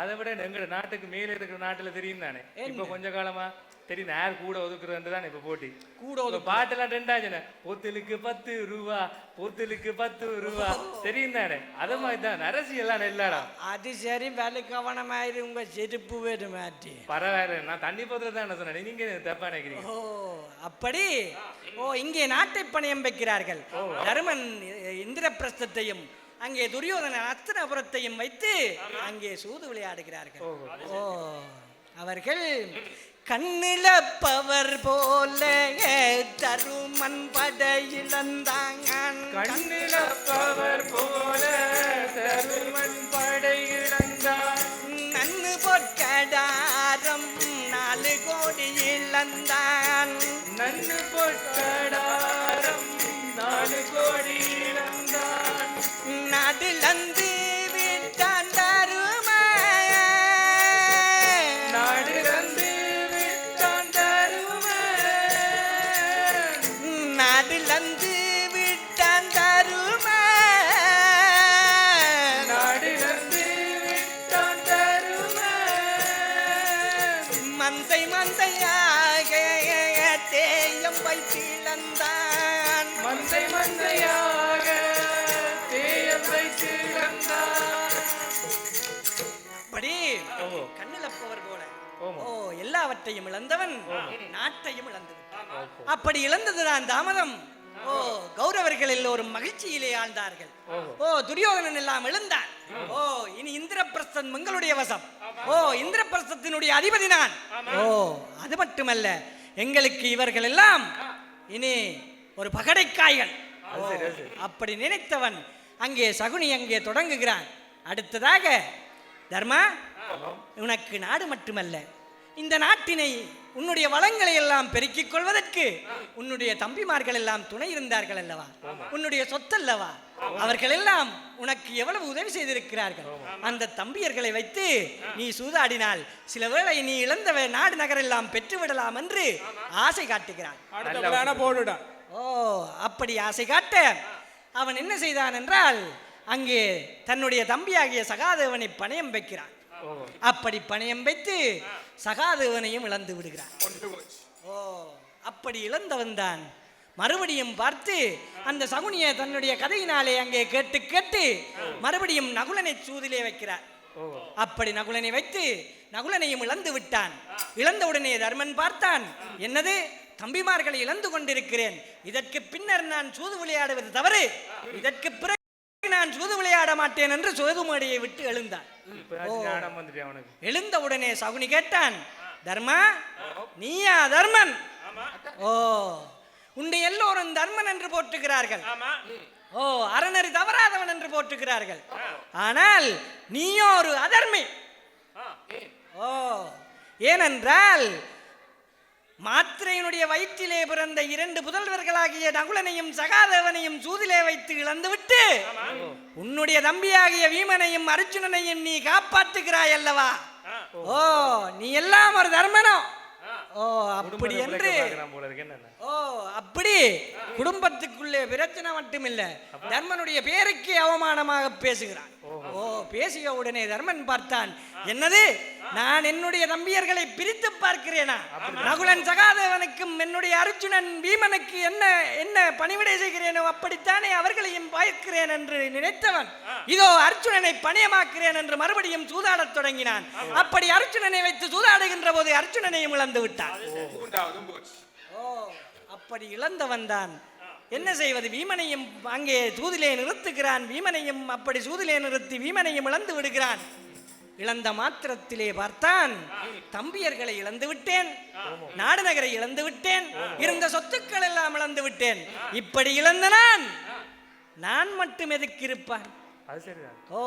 அதை விட எங்க நாட்டுக்கு மேல இருக்கிற நாட்டுல தெரியும் தானே, இப்ப கொஞ்ச காலமா தெரியும் யார் கூட ஒதுக்குறது தானே. இப்ப போட்டி கூட பாட்டெல்லாம் 2 பொத்தலுக்கு 10 ரூபா, பொத்தலுக்கு 10 ரூபா தெரியும் தானே. அது மாதிரிதான் அரசியல்லாம் நெல்லாடா. அது சரி, வேலை கவனமாயிரு, உங்க செருப்பு வேறு மாற்றி பரவாயில்ல. நான் தண்ணி போத்துல தான் சொன்னேன், நீங்க தப்பா நினைக்கிறீங்க. அப்படி இங்கே நாட்டை பணயம் வைக்கிறார்கள். தருமன் இந்திரபிரஸ்தத்தையும் அங்கே துரியோதன அஸ்திரபுரத்தையும் வைத்து அங்கே சூது விளையாடுகிறார்கள். அவர்கள் கண்ணிழப்பவர் போல தருமன் படையிழந்தாங்க. கண்ணிழப்பவர் போல தருமன் படையிழந்தான். நன்னு பொற்கடாரம் 4 கோடி இழந்தான். நன்னு பொற்கடாரம் 4 கோடி இழந்தான். நடுலந்து விட்டான் தருமன். நடுலந்து விட்டான் தருமன். நடுலந்து விட்டான் தருமன். நடுலந்து விட்டான் தருமன். மந்தை மந்தையாக தேயம் வைத்திழந்தான். மந்தை மந்தையாக தேயம் வைத்திழந்தான். படி கண்ணிழப்பவர் போல எல்லா எல்லாவற்றையும் இழந்தவன் நாட்டையும் இழந்து விட்டான். அப்படி இழந்ததுதான் தாமதம். ஓ, கௌரவர்கள் எல்லோரும் மகிழ்ச்சியிலே ஆழ்ந்தார்கள். ஓ, துரியோதனன் எல்லாம் எழுந்தான். ஓ, இனி இந்திரபிரஸ்தன் எங்களுடைய வசம். ஓ, இந்திரபிரஸ்தத்தினுடைய அதிபதி நான். ஓ, அது மட்டுமல்ல, எங்களுக்கு இவர்கள் எல்லாம் இனி ஒரு பகடைக்காய்கள். அப்படி நினைத்தவன் அங்கே சகுனி அங்கே தொடங்குகிறான். அடுத்ததாக, தர்மா, உனக்கு நாடு மட்டுமல்ல, இந்த நாட்டினை உன்னுடைய வளங்களை எல்லாம் பெருக்கிக் கொள்வதற்கு உன்னுடைய தம்பிமார்கள் எல்லாம் துணை இருந்தார்கள் அல்லவா? உன்னுடைய சொத்தல்லவா? அவர்கள் எல்லாம் உனக்கு எவ்வளவு உதவி செய்திருக்கிறார்கள். அந்த தம்பியர்களை வைத்து நீ சூதாடினால் சில வேளை நீ இழந்த நாடு நகரெல்லாம் பெற்றுவிடலாம் என்று ஆசை காட்டுகிறான். ஓ, அப்படி ஆசை காட்ட அவன் என்ன செய்தான் என்றால், அங்கே தன்னுடைய தம்பியாகிய சகாதேவனை பணயம் வைக்கிறான். அப்படி பணயம் வைத்து சகாதேவனையும் இழந்து விடுகிறான். ஓ, அப்படி இழந்தவன் தான் மறுபடியும் பார்த்து அந்த சகுனியை தன்னுடைய கதையினாலே அங்கே கேட்டு கேட்டு மறுபடியும் நகுலனை சூதிலே வைக்கிறார். அப்படி நகுலனை வைத்து நகுலனையும் இழந்து விட்டான். இழந்தவுடனே தர்மன் பார்த்தான், என்னது, தம்பிமார்களை இழந்து கொண்டிருக்கிறேன், இதற்கு பின்னர் நான் சூது விளையாடுவது தவறு, இதற்கு பிறகு நான் சூது விளையாட மாட்டேன் என்று சோதுமேடையை விட்டு எழுந்தான். எழுந்தவுடனே சகுனி கேட்டான், தர்மா, நீயா தர்மன்? ஓ, உன்னை எல்லோரும் தர்மன் என்று போற்றுகிறார்கள். ஓ, அறநெறி தவறாதவன் என்று போற்றுகிறார்கள். ஆனால் நீயோ ஒரு அதர்மி. ஓ, ஏனென்றால் மாத்திரையினுடைய வயிற்றிலே பிறந்த 2 புதல்வர்களாகிய நகுலனையும் சகாதேவனையும் சூதிலே வைத்து இழந்துவிட்டு உன்னுடைய தம்பியாகிய வீமனையும் அர்ஜுனனையும் நீ காப்பாற்றுகிறாய் அல்லவா? ஓ, நீ எல்லாம் ஒரு தர்மனோ? ஓ, அப்படி என்று, ஓ, அப்படி குடும்பத்துக்குள்ளே பிரச்சனை மட்டுமில்லை, தர்மனுடைய பேருக்கு அவமானமாக பேசுகிறான். ஓ, பேசிய உடனே தர்மன் பார்த்தான், என்னது, நான் என்னுடைய தம்பியர்களை பிரித்து பார்க்கிறேனா? நகுலன் சகாதேவனுக்கும் என்னுடைய அர்ஜுனன் பீமனுக்கு என்ன என்ன பணிவிடை செய்கிறேனோ அப்படித்தானே அவர்களையும் பார்க்கிறேன் என்று நினைத்தவன் இதோ அர்ஜுனனை பணியமாக்கிறேன் என்று மறுபடியும் சூதாடத் தொடங்கினான். அப்படி அர்ஜுனனை வைத்து சூதாடுகின்ற போது அர்ஜுனனையும் இழந்து விட்டான். ஓ, அப்படி இழந்தவன் தான் என்ன செய்வது? வீமனையும் அங்கே சூதிலே நிறுத்துகிறான். வீமனையும் அப்படி சூதிலே நிறுத்தி வீமனையும் இழந்து விடுகிறான். இழந்த மாத்திரத்திலே பார்த்தான், தம்பியர்களை இழந்து விட்டேன், நாடு நகரை இழந்து விட்டேன், இருந்த சொத்துக்கள் எல்லாம் இழந்து விட்டேன். இப்படி இழந்த நான் மட்டும் எதுக்கு இருப்பான்? ஓ,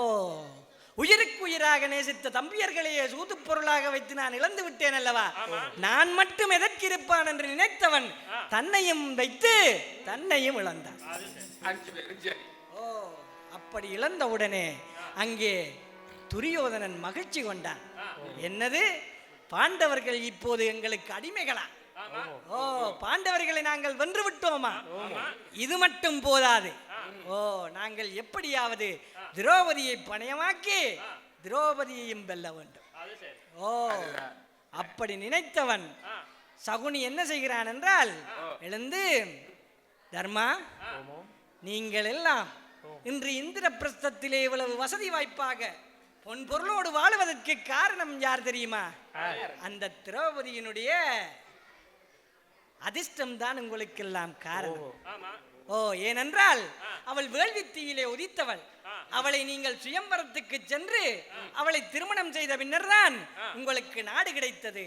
உயிருக்கு உயிராக நேசித்த தம்பியர்களையே சூது பொருளாக வைத்து நான் இழந்து விட்டேன் அல்லவா? நான் மட்டும் எதற்கு இருப்பான் என்று நினைத்தவன் தன்னையும் வைத்து தன்னையும் இழந்தான். ஓ, அப்படி இழந்த உடனே அங்கே துரியோதனன் மகிழ்ச்சி கொண்டான். என்னது, பாண்டவர்கள் இப்போது எங்களுக்கு அடிமைகளா? ஓ, பாண்டவர்களை நாங்கள் வென்று விட்டோமா? இது மட்டும் போதாது. ஓ, நாங்கள் எப்படியாவது திரௌபதியை பணயமாக்கி திரௌபதியையும் வெல்ல வேண்டும். ஓ, அப்படி நினைத்தவன் சகுனி என்ன செய்கிறான் என்றால், எழுந்து, தர்மா, நீங்கள் எல்லாம் இன்று இந்திரபிரஸ்தத்திலே இவ்வளவு வசதி வாய்ப்பாக பொன் பொருளோடு வாழுவதற்கு காரணம் யார் தெரியுமா? அந்த திரௌபதியினுடைய அதிர்ஷ்டம் தான் உங்களுக்கெல்லாம் காரணம். ஓ, ஏனென்றால் அவள் வேள்வித்தீயிலே உதித்தவள். அவளை நீங்கள் சுயம்பரத்துக்கு சென்று அவளை திருமணம் செய்த பின்னர் தான் உங்களுக்கு நாடு கிடைத்தது,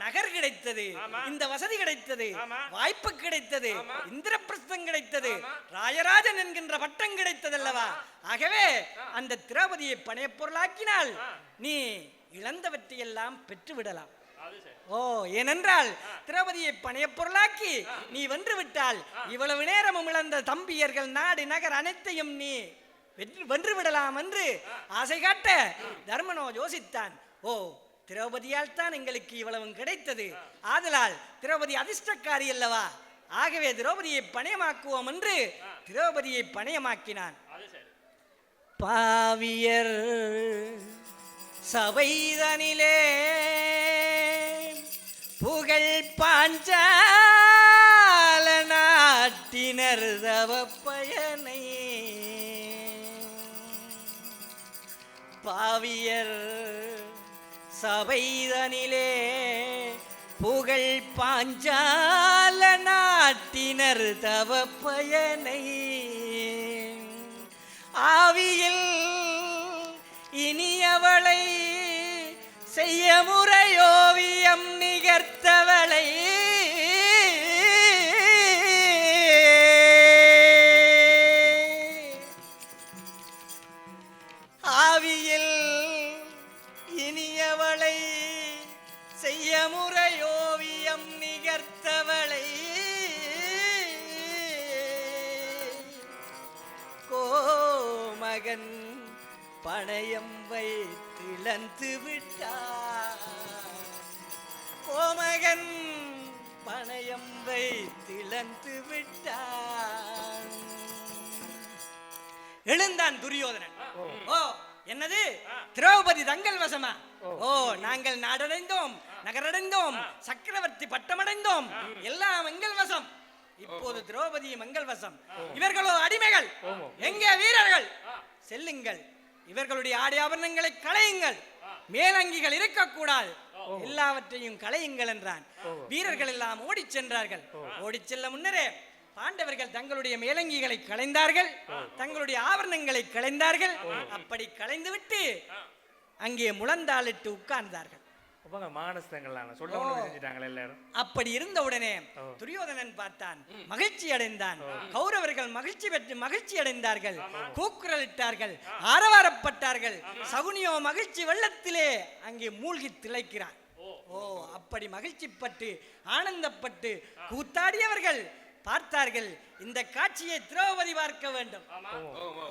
நகர் கிடைத்தது, இந்த வசதி கிடைத்தது, வாய்ப்பு கிடைத்தது, இந்திரபிரஸ்தம் கிடைத்தது, ராயராஜன் என்கின்ற பட்டம் கிடைத்ததல்லவா? ஆகவே அந்த திரௌபதியை பணைய பொருளாக்கினால் நீ இழந்தவற்றையெல்லாம் பெற்றுவிடலாம். ஓ, ஏனென்றால் திரௌபதியை பணைய பொருளாக்கி நீ வென்று விட்டால் இவ்வளவு நேரமும் இழந்த தம்பியர்கள், நாடு நகர் அனைத்தையும் நீ வென்று விடலாம் என்று ஆசை காட்ட தர்மனோ யோசித்தான். ஓ, திரௌபதியால் தான் எங்களுக்கு இவ்வளவும் கிடைத்தது, ஆதலால் திரௌபதி அதிர்ஷ்டக்காரி அல்லவா? ஆகவே திரௌபதியை பணையமாக்குவோம் என்று திரௌபதியை பணையமாக்கினான். பாவியர் சபைதனிலே புகழ் பாஞ்சால நாட்டினர் தவ பயனை பாவியர் சபைதனிலே புகழ் பாஞ்சால நாட்டினர் தவ பயனை ஆவியில் இனியவளை செய்ய முறையோவியம் நிகர்த்தவளை ஆவியில் இனியவளை செய்ய முறையோவியம் நிகர்த்தவளை கோமகன் பணயம் வைத்திழந்து விட்டார் கோமகன் பணயம் வைத்திழந்து விட்டான் எழுந்தான் துரியோதனன் ஓ என்னது திரௌபதி தங்கள் வசமா ஓ நாங்கள் நாடடைந்தோம் நகரடைந்தோம் சக்கரவர்த்தி பட்டமடைந்தோம் எல்லாம் எங்கள் வசம் இப்போது திரௌபதி மங்கள் வசம் இவர்களோ அடிமைகள் எங்கே வீரர்கள் செல்லுங்கள் இவர்களுடைய ஆடை ஆபரணங்களை களையுங்கள் மேலங்கிகள் இருக்கக்கூடாது எல்லாவற்றையும் களையுங்கள் என்றான் வீரர்கள் எல்லாம் ஓடிச் சென்றார்கள் ஓடிச் செல்ல முன்னரே பாண்டவர்கள் தங்களுடைய மேலங்கிகளை களைந்தார்கள் தங்களுடைய ஆபரணங்களை களைந்தார்கள் அப்படி களைந்துவிட்டு அங்கே முழந்தாளிட்டு உட்கார்ந்தார்கள் அப்படி இருந்தவுடனே துரியோதனன் பார்த்தான் மகிழ்ச்சி அடைந்தான் கௌரவர்கள் மகிழ்ச்சி அடைந்தார்கள் கூக்குரலிட்டார்கள் ஆரவாரப்பட்டார்கள் சகுனியோ மகிழ்ச்சி வெள்ளத்திலே அங்கே மூழ்கி திளைக்கிறான் ஓ அப்படி மகிழ்ச்சிப்பட்டு ஆனந்தப்பட்டு கூத்தாடியவர்கள் பார்த்தார்கள் இந்த காட்சியை திரௌபதி பார்க்க வேண்டும்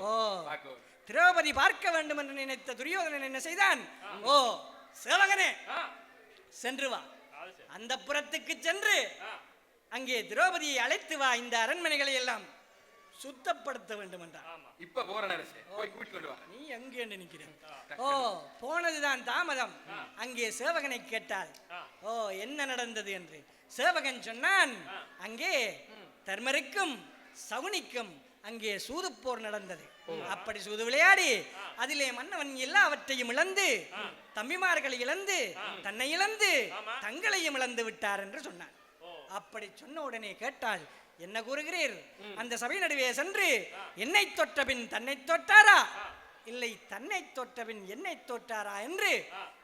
ஓ திரௌபதி பார்க்க வேண்டும் என்று நினைத்த துரியோதனன் என்ன செய்தான் ஓ சேவகனே சென்று வா அந்த புறத்துக்கு சென்று அங்கே திரௌபதியை அழைத்து வா இந்த அரண்மனைகளை எல்லாம் சுத்தப்படுத்த வேண்டும் என்றார் இப்ப போறேன் போய் கூட்டி கொண்டு வா நீ எங்கே நினைக்கிறேன் ஓ போனதுதான் தாமதம் அங்கே சேவகனை கேட்டால் ஓ என்ன நடந்தது என்று சேவகன் சொன்னான் அங்கே தர்மருக்கும் சகுனிக்கும் அங்கே சூது போர் நடந்தது அப்படி சூது விளையாடி அதிலே மன்னவன் எல்லாவற்றையும் இழந்து தம்பிமார்களை இழந்து தன்னை இழந்து தங்களையும் இழந்து விட்டார் என்று சொன்னான் அப்படி சொன்ன உடனே கேட்டால் என்ன கூறுகிறீர் அந்த சபை நடுவே சென்று என்னை தொட்ட பின் தன்னை தொட்டாரா இல்லை தன்னை தொட்ட பின் என்னை தொட்டாரா என்று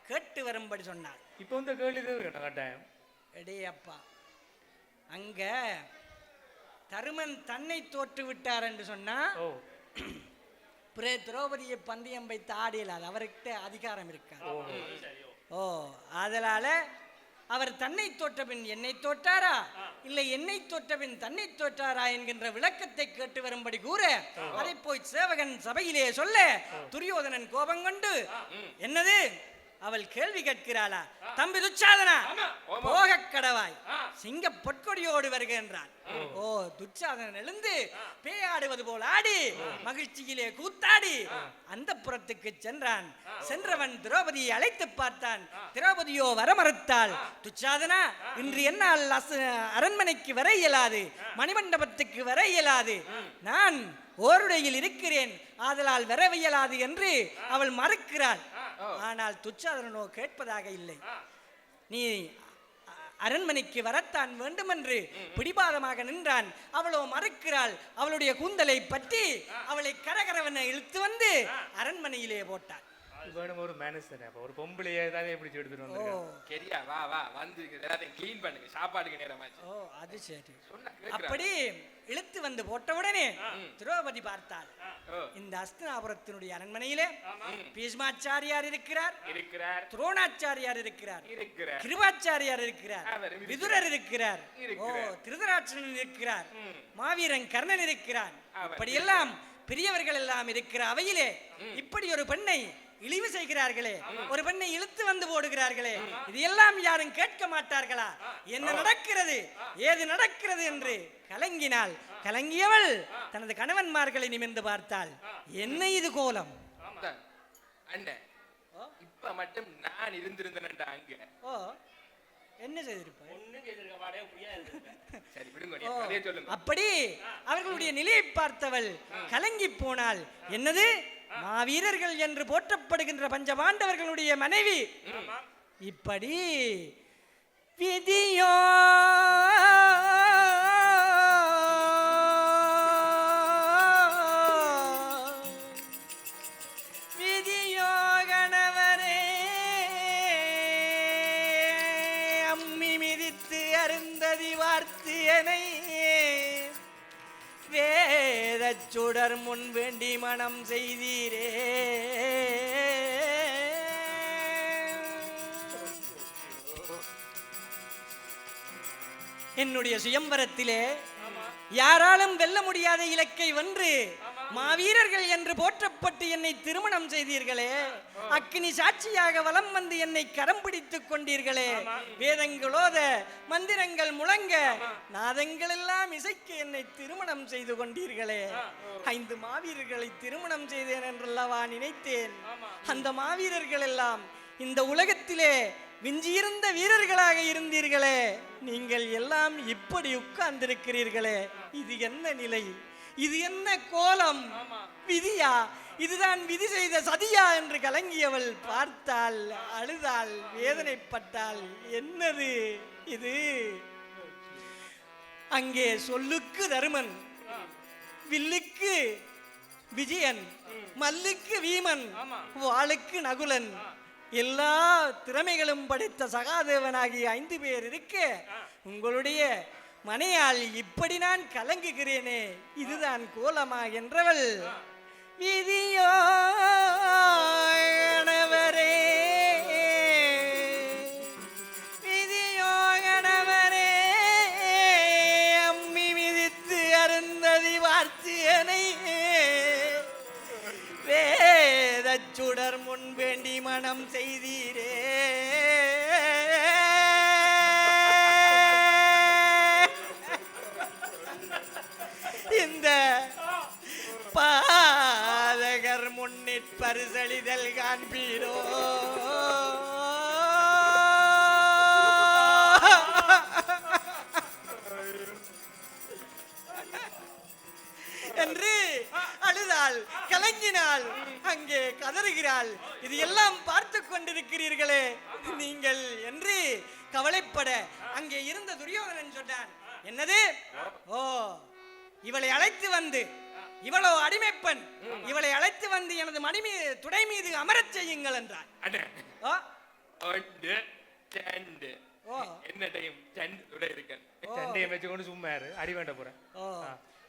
கேட்டு வரும்படி சொன்னார் இப்போ இந்த கேள்வி கட்டாயம் எடே அப்பா அங்க தருமன் தன்னை தோற்று விட்டார் என்று சொன்னா திரௌபதியை பந்தயம் வைத்து ஆடியலாது அவர்கிட்ட அதிகாரம் இருக்காது ஓ அதனால அவர் தன்னை தோற்ற பின் என்னை தோற்றாரா இல்லை என்னை தோற்ற பின் தன்னை தோற்றாரா என்கின்ற விளக்கத்தை கேட்டு வரும்படி கூற அதை போய் சேவகன் சபையிலே சொல்ல துரியோதனன் கோபம் கொண்டு என்னது அவள் கேள்வி கேட்கிறாளா தம்பி துச்சாதனா போக கடவாய் சிங்க பொற்கொடியோடு வருகின்றான் ஓ துச்சாதனன் எழுந்து பேயாடுவது போல் ஆடி மகிழ்ச்சியிலே கூத்தாடி அந்த புறத்துக்கு சென்றான் சென்றவன் திரௌபதியை அழைத்து பார்த்தான் திரௌபதியோ வர மறுத்தாள் துச்சாதனா இன்று என்னால் அரண்மனைக்கு வர இயலாது மணிமண்டபத்துக்கு வர இயலாது நான் ஓருடையில் இருக்கிறேன் ஆதலால் வர இயலாது என்று அவள் மறுக்கிறாள் ஆனால் துச்சாதனனோ கேட்பதாக இல்லை நீ அரண்மனைக்கு வரத்தான் வேண்டும் என்று பிடிவாதமாக நின்றான் அவளோ மறுக்கிறாள் அவளுடைய கூந்தலை பற்றி அவளை கரகரவனை இழுத்து வந்து அரண்மனையிலே போட்டான் ஒரு மனுஷன் ஒரு பொம்பளையே தான் எப்படி எடுத்துட்டு வந்து சரியா வா வா வந்து எல்லாத்தையும் க்ளீன் பண்ணுங்க சாப்பாடுக்கு நேரமாச்சு ஓ அது சரி அப்படி இழுத்து வந்து போட்ட உடனே திரௌபதி பார்த்தாள் இந்த அஸ்தினாபுரத்தினுடைய அரண்மனையிலே பீஷ்மாச்சாரியார் இருக்கிறார் துரோணாச்சாரியார் இருக்கிறார் கிருபாச்சாரியார் இருக்கிறார் விதுரர் இருக்கிறார் ஓ திருதராட்சணன் இருக்கிறார் மாவீரன் கர்ணன் இருக்கிறார் இப்படியெல்லாம் பெரியவர்கள் எல்லாம் இருக்கிற அவையிலே இப்படி ஒரு பெண்ணை இழிவு செய்கிறார்களே ஒரு பெண்ணை இழுத்து வந்து போடுகிறார்களே இது எல்லாம் யாரும் கேட்க மாட்டார்களா என்ன நடக்கிறது ஏது நடக்கிறது என்று கலங்கினாள் கலங்கியவள் தனது கணவன்மார்களை நிமிர்ந்து பார்த்தாள் என்ன இது கோலம் இப்ப மட்டும் நான் இருந்திருந்தேன் அங்க ஓ என்ன செய்திருப்ப அப்படி அவர்களுடைய நிலையை பார்த்தவள் கலங்கி போனாள் என்னது மாவீரர்கள் என்று போற்றப்படுகின்ற பஞ்சபாண்டவர்களுடைய மனைவி இப்படி விதியோ விதியோ கணவரே அம்மி மிதித்து அருந்ததி வார்த்தியனை வேதச் சுடர் முன் வேண்டி மனம் செய்தீரே. என்னுடைய சுயம்பரத்திலே யாராலும் வெல்ல முடியாத இலக்கை வென்று மாவீரர்கள் என்று போற்றப்பட்டு என்னை திருமணம் செய்தீர்களே. அக்கினி சாட்சியாக வலம் வந்து என்னை கரம் பிடித்துக் கொண்டீர்களே. வேதங்களோத மந்திரங்கள் முழங்க நாதங்கள் எல்லாம் இசைக்கு என்னை திருமணம் செய்து கொண்டீர்களே. 5 மாவீரர்களை திருமணம் செய்தேன் என்றல்லவா நினைத்தேன். அந்த மாவீரர்கள் எல்லாம் இந்த உலகத்திலே விஞ்சியிருந்த வீரர்களாக இருந்தீர்களே. நீங்கள் எல்லாம் இப்படி உட்கார்ந்திருக்கிறீர்களே. இது என்ன நிலை? இது என்ன கோலம்? விதியா? இதுதான் விதி செய்த சதியா என்று கலங்கியவள் பார்த்தாள், அழுதாள், வேதனைப்பட்டாள். என்னது இது? அங்கே சொல்லுக்கு தருமன், வில்லுக்கு விஜயன், மல்லுக்கு வீமன், வாளுக்கு நகுலன், எல்லா திறமைகளும் படைத்த சகாதேவனாகிய 5 பேர் இருக்க உங்களுடைய மனையால் இப்படி நான் கலங்குகிறேனே. இதுதான் கோலமா என்றவள் விதியோ கணவரே விதியோ கணவரே அம்மி மிதித்து அருந்ததி வார்த்தியனை வேதச் சுடர் முன் வேண்டி மனம் செய்தீரே. இந்த பாதகர் முன்னிற்பரிசளிதல் காண்பீரோ. என்று அழுதாள், கலங்கினாள், அங்கே கதறுகிறாள். இது எல்லாம் பார்த்து கொண்டிருக்கிறீர்களே நீங்கள் என்று கவலைப்பட அங்கே இருந்த துரியோதனன் சொன்னான், என்னது? ஓ, இவளை அழைத்து வந்து, இவளோ அடிமைப்பெண், இவளை அழைத்து வந்து எனது மணி துடை மீது அமரச் செய்யுங்கள் என்றான்.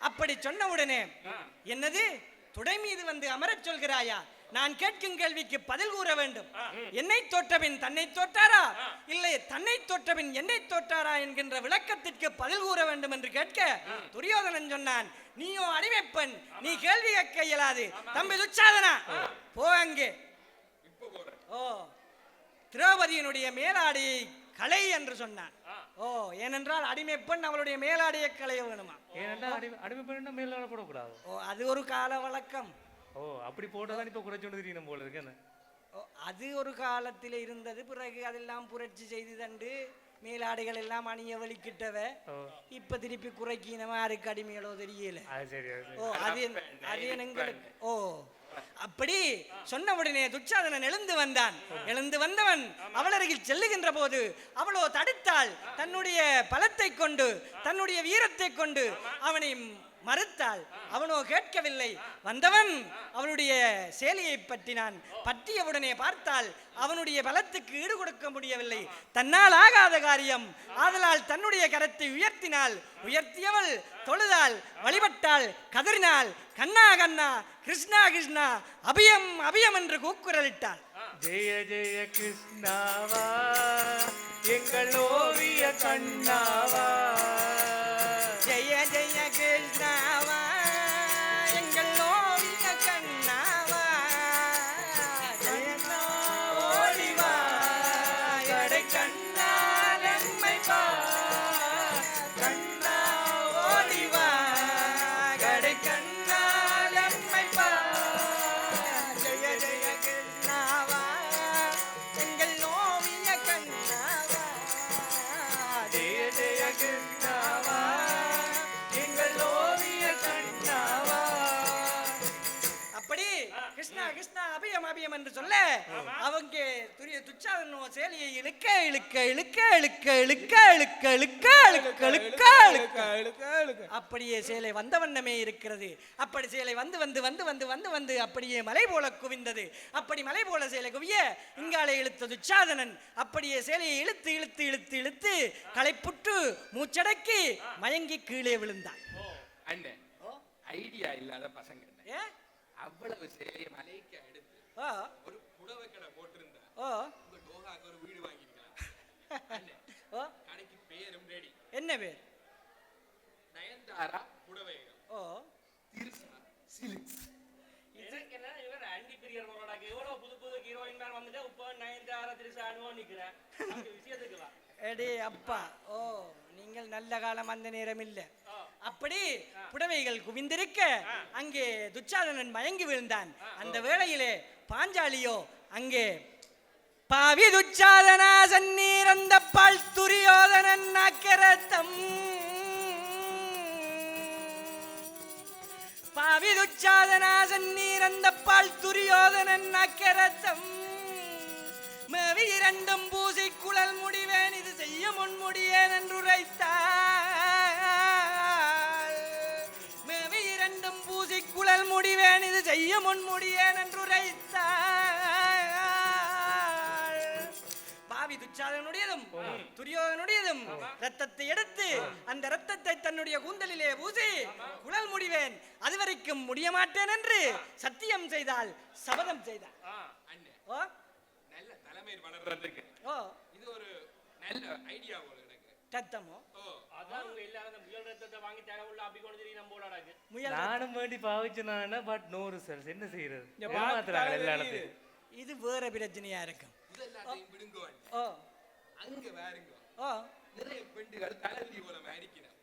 அப்படி சொன்ன உடனே, என்னது துடை மீது வந்து அமரச் சொல்கிறாயா? நான் கேட்கும் கேள்விக்கு பதில் கூற வேண்டும். என்னை தோற்றபின் தன்னை தோற்றாரா, இல்லை தன்னை தோற்றபின் என்னை தோற்றாரா என்கின்ற விளக்கத்திற்கு பதில் கூற வேண்டும் என்று கேட்க துரியோதனன் சொன்னான், நீயோ அடிமைப்பெண், நீ கேள்வி கேட்க இயலாது. தம்பி துச்சாதனா, போ அங்கே. ஓ, திரௌபதியினுடைய மேலாடையை கலை என்று சொன்னான். ஓ, ஏனென்றால் அடிமைப்பெண் அவளுடைய மேலாடையை களைய வேணுமா? அடிமைப்பெண் மேலாடை போடக்கூடாது. ஓ, அது ஒரு கால வழக்கம். ஓ, அப்படி போட்டதான் இப்ப குறைச்சோண்டு தெரியணும் போல இருக்கு. அது ஒரு காலத்தில் இருந்தது. பிறகு அதெல்லாம் புரட்சி செய்து தண்டு மேலாடைகள் எல்லாம் அணிய வலிக்கிட்டவ. இப்ப திருப்பி குறைக்கினமா யாருக்கு அடிமைகளோ தெரியல. ஓ, அது எங்களுக்கு. ஓ, அப்படி சொன்ன உடனே துச்சாதனன் எழுந்து வந்தான். எழுந்து வந்தவன் அவள் அருகில் செல்லுகின்ற போது அவளோ தடுத்தாள். தன்னுடைய பலத்தை கொண்டு, தன்னுடைய வீரத்தை கொண்டு அவனை மறுத்தாள். அவனோ கேட்கவில்லை. வந்தவன் அவளுடைய சேலையை பற்றினான். பற்றியவுடனே பார்த்தால் அவனுடைய பலத்துக்கு ஈடு கொடுக்க முடியவில்லை. தன்னால் ஆகாத காரியம். ஆதலால் தன்னுடைய கரத்தை உயர்த்தினாள். உயர்த்தியவள் தொழுதாள், வழிபட்டாள், கதறினாள், கண்ணா கண்ணா, கிருஷ்ணா கிருஷ்ணா, அபியம் அபியம் என்று கூக்குரலிட்டாள். ஜெய ஜெய கிருஷ்ணாவா எங்கள் ஓவிய கண்ணாவா, ஜெய ஜெய கிருஷ்ணாவா எங்கள் ஓவிய கண்ணாவா, ஜெயனா ஓடிவா கடை கண்ணால் எம்மை பா, கண்ணா ஓடிவா கடை கண்ணால் எம்மை பா, ஜெய ஜெய கிருஷ்ணாவா எங்கள் ஓவிய கண்ணாவா, ஜெய ஜெய கிருஷ்ணாவா எங்கள் ஓவிய கண்ணாவா. அப்படி கிருஷ்ணா கிருஷ்ணா அபியம் அபியம் என்று சொல்ல அவங்க துச்சாதனோ சேலையை இழுக்க இழுக்க இழுக்க இழுக்க இழுக்க இழுக்க இழுக்க இழுக்க இழுக்க இழுக்க அப்படியே சேலை வந்த வண்ணமே இருக்கிறது. அப்படி சேலை வந்து வந்து வந்து வந்து வந்து வந்து அப்படியே மலை போல குவிந்தது. அப்படி மலை போல சேலை குவிய இங்காலே இழுத்தது துச்சாதனன். அப்படியே சேலையை இழுத்து இழுத்து இழுத்து இழுத்து களைப்புற்று மூச்சடக்கி மயங்கி கீழே விழுந்தான். அண்ணே ஐடியா இல்லாத பசங்க அவ்வளவு சேலையை மலைக்கு எடுத்து ஒரு புடவை கடை போட்டிருந்தா உங்க டோகாக்கு ஒரு வீடு வாங்கிருக்கலாம். கடைக்கு பேரும் ரெடி. என்ன பேர்? நயன்தாரா புடவைகள். திருசா சில்க்ஸ். எனக்கு என்ன இவர் ஆண்டி பிரியர் போறாங்க. எவ்வளவு புது புது ஹீரோயின் தான் வந்துட்டு இப்போ நயன்தாரா திருசா அனுவ நிக்கிறேன். விஷயத்துக்கு வா. எடே அப்பா, நீங்கள் நல்ல காலம் அந்த நேரம் இல்ல. அப்படி புடவைகள் குவிந்திருக்க அங்கே துச்சாதனன் மயங்கி விழுந்தான். அந்த வேளையிலே பாஞ்சாலியோ அங்கே பாவி துச்சாதனா சன்னீர் அந்த பால் துரியோதனன் அக்கரத்தம் பாவி துச்சாதனா சன்னீர் அந்த பால் துரியோதனன் அக்கரத்தம் மேவி இரண்டும் பூசி குழல் முடிவேன் இது செய்ய முன்முடியேன் என்று உரைத்தாள். மேவி இரண்டும் பூசி குழல் முடிவேன் இது செய்ய முன்முடியேன் என்று உரைத்தாள். பாவி துச்சாதனுடையதும் துரியோதனுடையதும் ரத்தத்தை எடுத்து அந்த ரத்தத்தை தன்னுடைய கூந்தலிலே பூசி குழல் முடிவேன் அதுவரைக்கும் முடிய மாட்டேன் என்று சத்தியம் செய்தால் சபதம் செய்தாள். நல்ல தலைமை வளர்றதுக்கு இது ஒரு நல்ல ஐடியா போல எனக்கு. ரத்தமோ அதான் எல்லாரும் முயல் ரத்தத்தை வாங்கி தேவையுள்ள அப்படி கொண்டு தெரியும் நம்ம போடாது. நானும் வேண்டி பாவிச்சுனா பட் நோ ரிசல்ட்ஸ். என்ன செய்யறது? ஏமாத்துறாங்க எல்லா இடத்தையும். இது வேற பிரச்சனையா இருக்கும். இதெல்லாத்தையும் விடுங்க. அங்க வேறுங்க நிறைய பெண்டுகள் தலைமுடி போல அடிக்கணும்.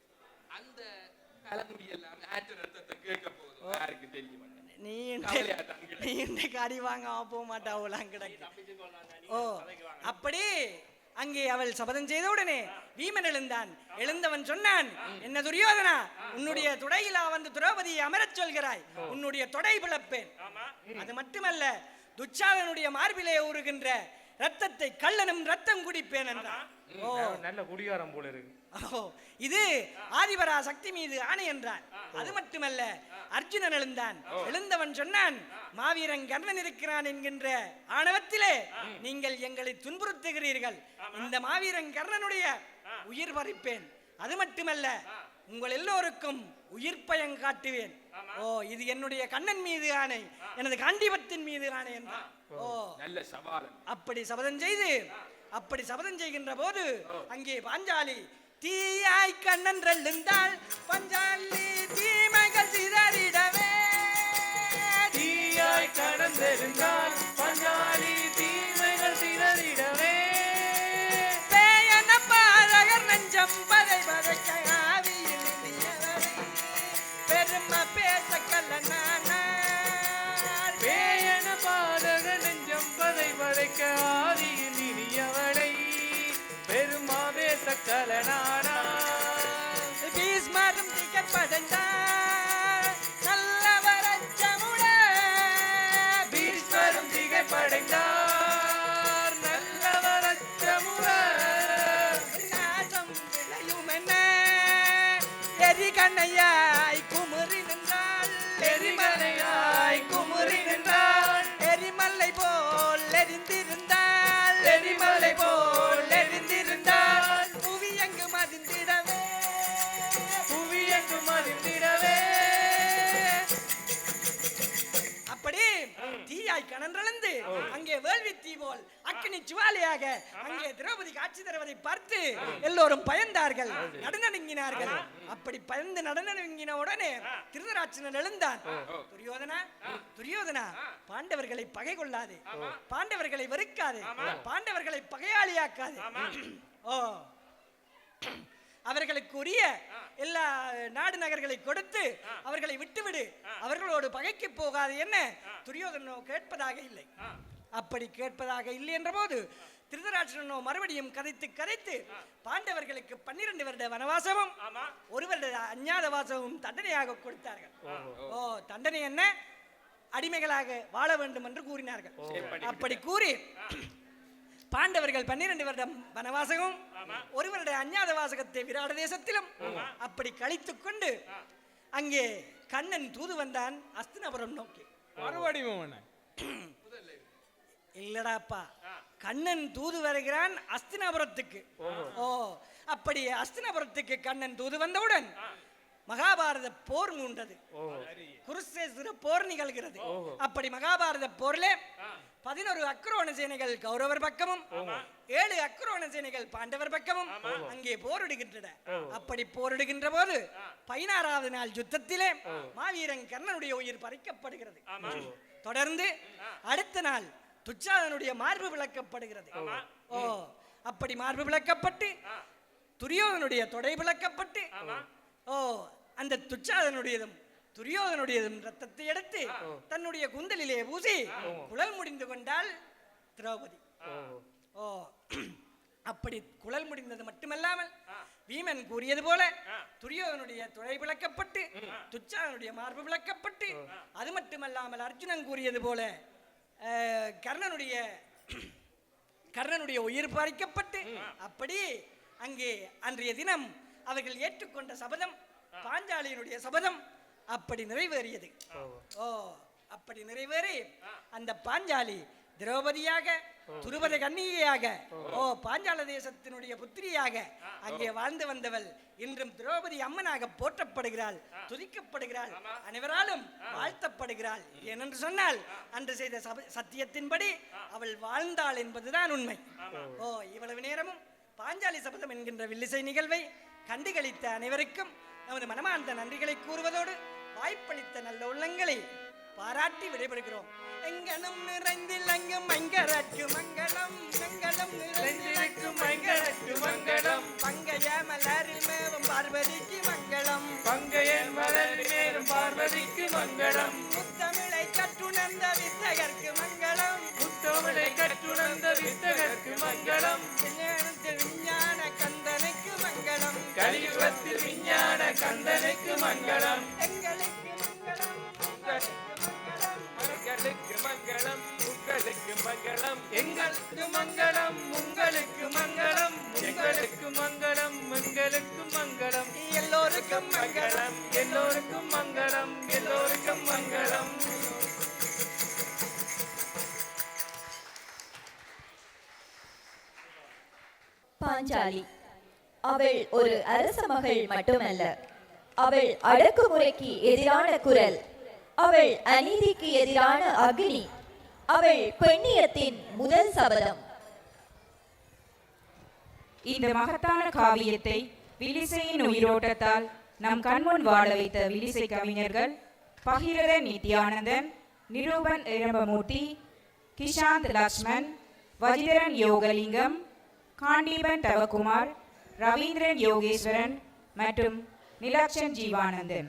அந்த தலைமுடி எல்லாம் ஆற்ற ரத்தத்தை கேட்க போகுது. யாருக்கு தெரிய மாட்டேன். நீ இன்னைக்கு அடி வாங்க போக மாட்டாவலாம் கிடக்கு. அப்படி அங்கே அவள் சபதம் செய்த உடனே வீமன் எழுந்தான். எழுந்தவன் சொன்னான், என்ன துரியோதனா, உன்னுடைய தொடையிலா வந்து திரௌபதியை அமரச் சொல்கிறாய், உன்னுடைய தொடை பிளப்பேன். அது மட்டுமல்ல துச்சாதனுடைய மார்பிலே ஊறுகின்ற ரத்தத்தை கள்ளனும் ரத்தம் குடிப்பேன் என்றான். நல்ல குடிகாரம் போல இருக்கு. இது ஆதிபரா சக்தி மீது ஆணை என்றான். அது மட்டுமல்ல அர்ஜுனன் எழுந்தான். எழுந்தவன் சொன்னான், மாவீரன் கர்ணன் இருக்கிறான் என்கின்ற ஆணவத்திலே நீங்கள் எங்களை துன்புறுத்துகிறீர்கள். இந்த மாவீரன் கர்ணனுடைய உயிர் பறிப்பேன். அது மட்டுமல்ல உங்கள் எல்லோருக்கும் உயிர் பயம் காட்டுவேன். இது என்னுடைய கண்ணன் மீது ஆணை, எனது காண்டிபத்தின் மீது ஆணை என்றான். நல்ல சவால். அப்படி சபதம் செய்து அப்படி சபதம் செய்கின்ற போது அங்கே பாஞ்சாலி தீயாய் கண்ணன் எழுந்தாள். பஞ்சாலி தீமைகள் சிதறிடவே தீயாய் கடந்திருந்தால் பஞ்சாலி தீமைகள் சிதறிடவே பேயன பாதகர் நெஞ்சம் பதை பதைக்க ஆவியில் பெருமை பேச கல்லனான பேயன பாதகர் நெஞ்சம் பதை பதைக்க ஆதியில் இனியவளை பெருமாவே சக்கலனானா பீஸ்மரும் திகழ்படைந்தார் நல்லவரச்சமுட பீஸ்வரும் திகழ்படைந்தார் நல்லவரச்சமுட நாசம் விளையும் என்ன எரிகணையாய் குமுறி நின்றாள். எரிமலையாய் குமுறி நின்றாள். எரிமலை போல் எரிந்திருந்தாள். எரிமலை போல் எரிந்திருந்தாள். புவி எங்கு மதிந்திடவே புவி எங்கும் அறிந்திடவே அப்படி தீயாய் கனன்றளந்து அங்கே வேள்வி தீ போல் அக்கினி ஜுவாலியாக அங்கே திரௌபதி காட்சி தருவதை பார்த்து எல்லோரும் பயந்தார்கள், நடுநடுங்கினார்கள். அப்படி பயந்து நடுநடுங்கின உடனே திருதராட்சணன் எழுந்தான். துரியோதனா, துரியோதனா, பாண்டவர்களை பகை கொள்ளாதே, பாண்டவர்களை வெறுக்காதே, பாண்டவர்களை பகையாளியாக்காதே. அவர்களுக்கு உரிய எல்லா நாடு நகர்களை கொடுத்து அவர்களை விட்டுவிடு, அவர்களோடு பகைக்கு போகாது என்ன துரியோதனோ கேட்பதாக இல்லை. அப்படி கேட்பதாக இல்லை என்ற போது திருதராட்சணனோ மறுபடியும் கதைத்து கதைத்து பாண்டவர்களுக்கு 12 வருட வனவாசமும் 1 வருட அஞ்ஞாத வாசமும் தண்டனையாக கொடுத்தார்கள். தண்டனை என்ன? அடிமைகளாக வாழ வேண்டும் என்று கூறினார்கள். அப்படி கூறி பாண்டவர்கள் 12 வருடம் வனவாசகம், ஒரு வருட அஞ்ஞாத வாசகத்தை விராட தேசத்திலும் அப்படி கழித்துக் கொண்டு அங்கே கண்ணன் தூது வந்தான் அஸ்தினாபுரம் நோக்கி. மறுபடியும் இல்லடாப்பா, கண்ணன் தூது வருகிறான் அஸ்தினாபுரத்துக்கு. ஓ, அப்படி அஸ்தினாபுரத்துக்கு கண்ணன் தூது வந்தவுடன் மகாபாரத போர் மூண்டது. குருசேஸ்வர போர் நிகழ்கிறது. அப்படி மகாபாரத போரிலே 11 அக்ரோண சேனைகள் கௌரவர் பக்கமும் 7 அக்ரோண சேனைகள் பாண்டவர் பக்கமும் அங்கே போரிடுகின்றன. அப்படி போரிடுகின்ற போது 16வது நாள் யுத்தத்திலே மாவீரன் கர்ணனுடைய உயிர் பறிக்கப்படுகிறது. தொடர்ந்து அடுத்த நாள் துச்சாதனுடைய மார்பு விளக்கப்படுகிறது. ஓ, அப்படி மார்பு விளக்கப்பட்டு துரியோதனுடைய தொடை விளக்கப்பட்டு, ஓ, அந்த துரியோதனுடையதும் ரத்தத்தை எடுத்து தன்னுடைய குந்தலிலே பூசி குழல் முடிந்து கொண்டாள் திரௌபதி. ஓ, அப்படி குழல் முடிந்தது மட்டுமல்லாமல் வீமன் கூறியது போல துரியோதனுடைய துளை விளக்கப்பட்டு துச்சாதனுடைய மார்பு விளக்கப்பட்டு, அது மட்டுமல்லாமல் அர்ஜுனன் கூறியது போல கர்ணனுடைய உயிர் பறிக்கப்பட்டு, அப்படி அங்கே அன்றைய தினம் அவர்கள் ஏற்றுக்கொண்ட சபதம் பாஞ்சாலியினுடைய சபதம் அப்படி நிறைவேறியது. ஓ, அப்படி நிறைவேறி அந்த பாஞ்சாலி திரௌபதியாக, துருபத கன்னிகையாக, ஓ, பாஞ்சால தேசத்தினுடைய புத்திரியாக அங்கே வாழ்ந்து வந்தவள் இன்றும் திரௌபதி அம்மனாக போற்றப்படுகிறாள், துதிக்கப்படுகிறாள், அனைவராலும் வாழ்த்தப்படுகிறாள். ஏனென்று சொன்னால் அன்று செய்த சத்தியத்தின்படி அவள் வாழ்ந்தாள் என்பதுதான் உண்மை. ஓ, இவ்வளவு நேரமும் பாஞ்சாலி சபதம் என்கின்ற வில்லிசை நிகழ்வை கண்டுகளித்த அனைவருக்கும் நமது மனமார்ந்த நன்றிகளை கூறுவதோடு வாய்ப்பளித்த நல்ல உள்ளங்களை பாராட்டி விடைபெறுகிறோம். எங்கனும் நிறைந்திலங்கும் மங்கரற்கு மங்களம், மங்களம் நிறைந்திலங்கும் மங்கரற்கு மங்களம், பங்கைய மலரில் மேவும் பார்வதிக்கு மங்களம், பங்கைய மலரில் மேவும் பார்வதிக்கு மங்களம், முத்தமிழை கற்றுணர்ந்த வித்தகர்க்கு மங்களம், முத்தமிழை கற்றுணர்ந்த வித்தகர்க்கு மங்களம், விஞ்ஞான கந்தனுக்கு மங்களம், கலியுகத்தில் விஞ்ஞான கந்தனுக்கு மங்களம், எங்களுக்கு மங்களம், உங்களுக்கு மங்களம், உங்களுக்கு மங்களம், எங்களுக்கு மங்களம், உங்களுக்கு மங்களம், எங்களுக்கு மங்களம், எங்களுக்கு மங்களம், எல்லோருக்கும் மங்களம், எல்லோருக்கும் மங்களம், எல்லோருக்கும் மங்களம். பாஞ்சாலி அவள் ஒரு அரச மகள் மட்டுமல்ல, அவள் அடக்குமுறைக்கு எதிரான குரல், அவள் அநீதிக்கு எதிரான அக்னி, அவள் பெண்ணியத்தின் முதல் சபதம். இந்த மகத்தான காவியத்தை வில்லிசையின் உயிரோட்டத்தால் நம் கண்முன் வாழ வைத்த வில்லிசை கவிஞர்கள் பகிரதன் நித்யானந்தன், நிரூபன் இரம்பமூர்த்தி, கிஷாந்த் லக்ஷ்மன், வஜிதரன் யோகலிங்கம், காண்டீபன் தவக்குமார், ரவீந்திரன் யோகேஸ்வரன் மற்றும் நிலக்ஷன் ஜீவானந்தன்.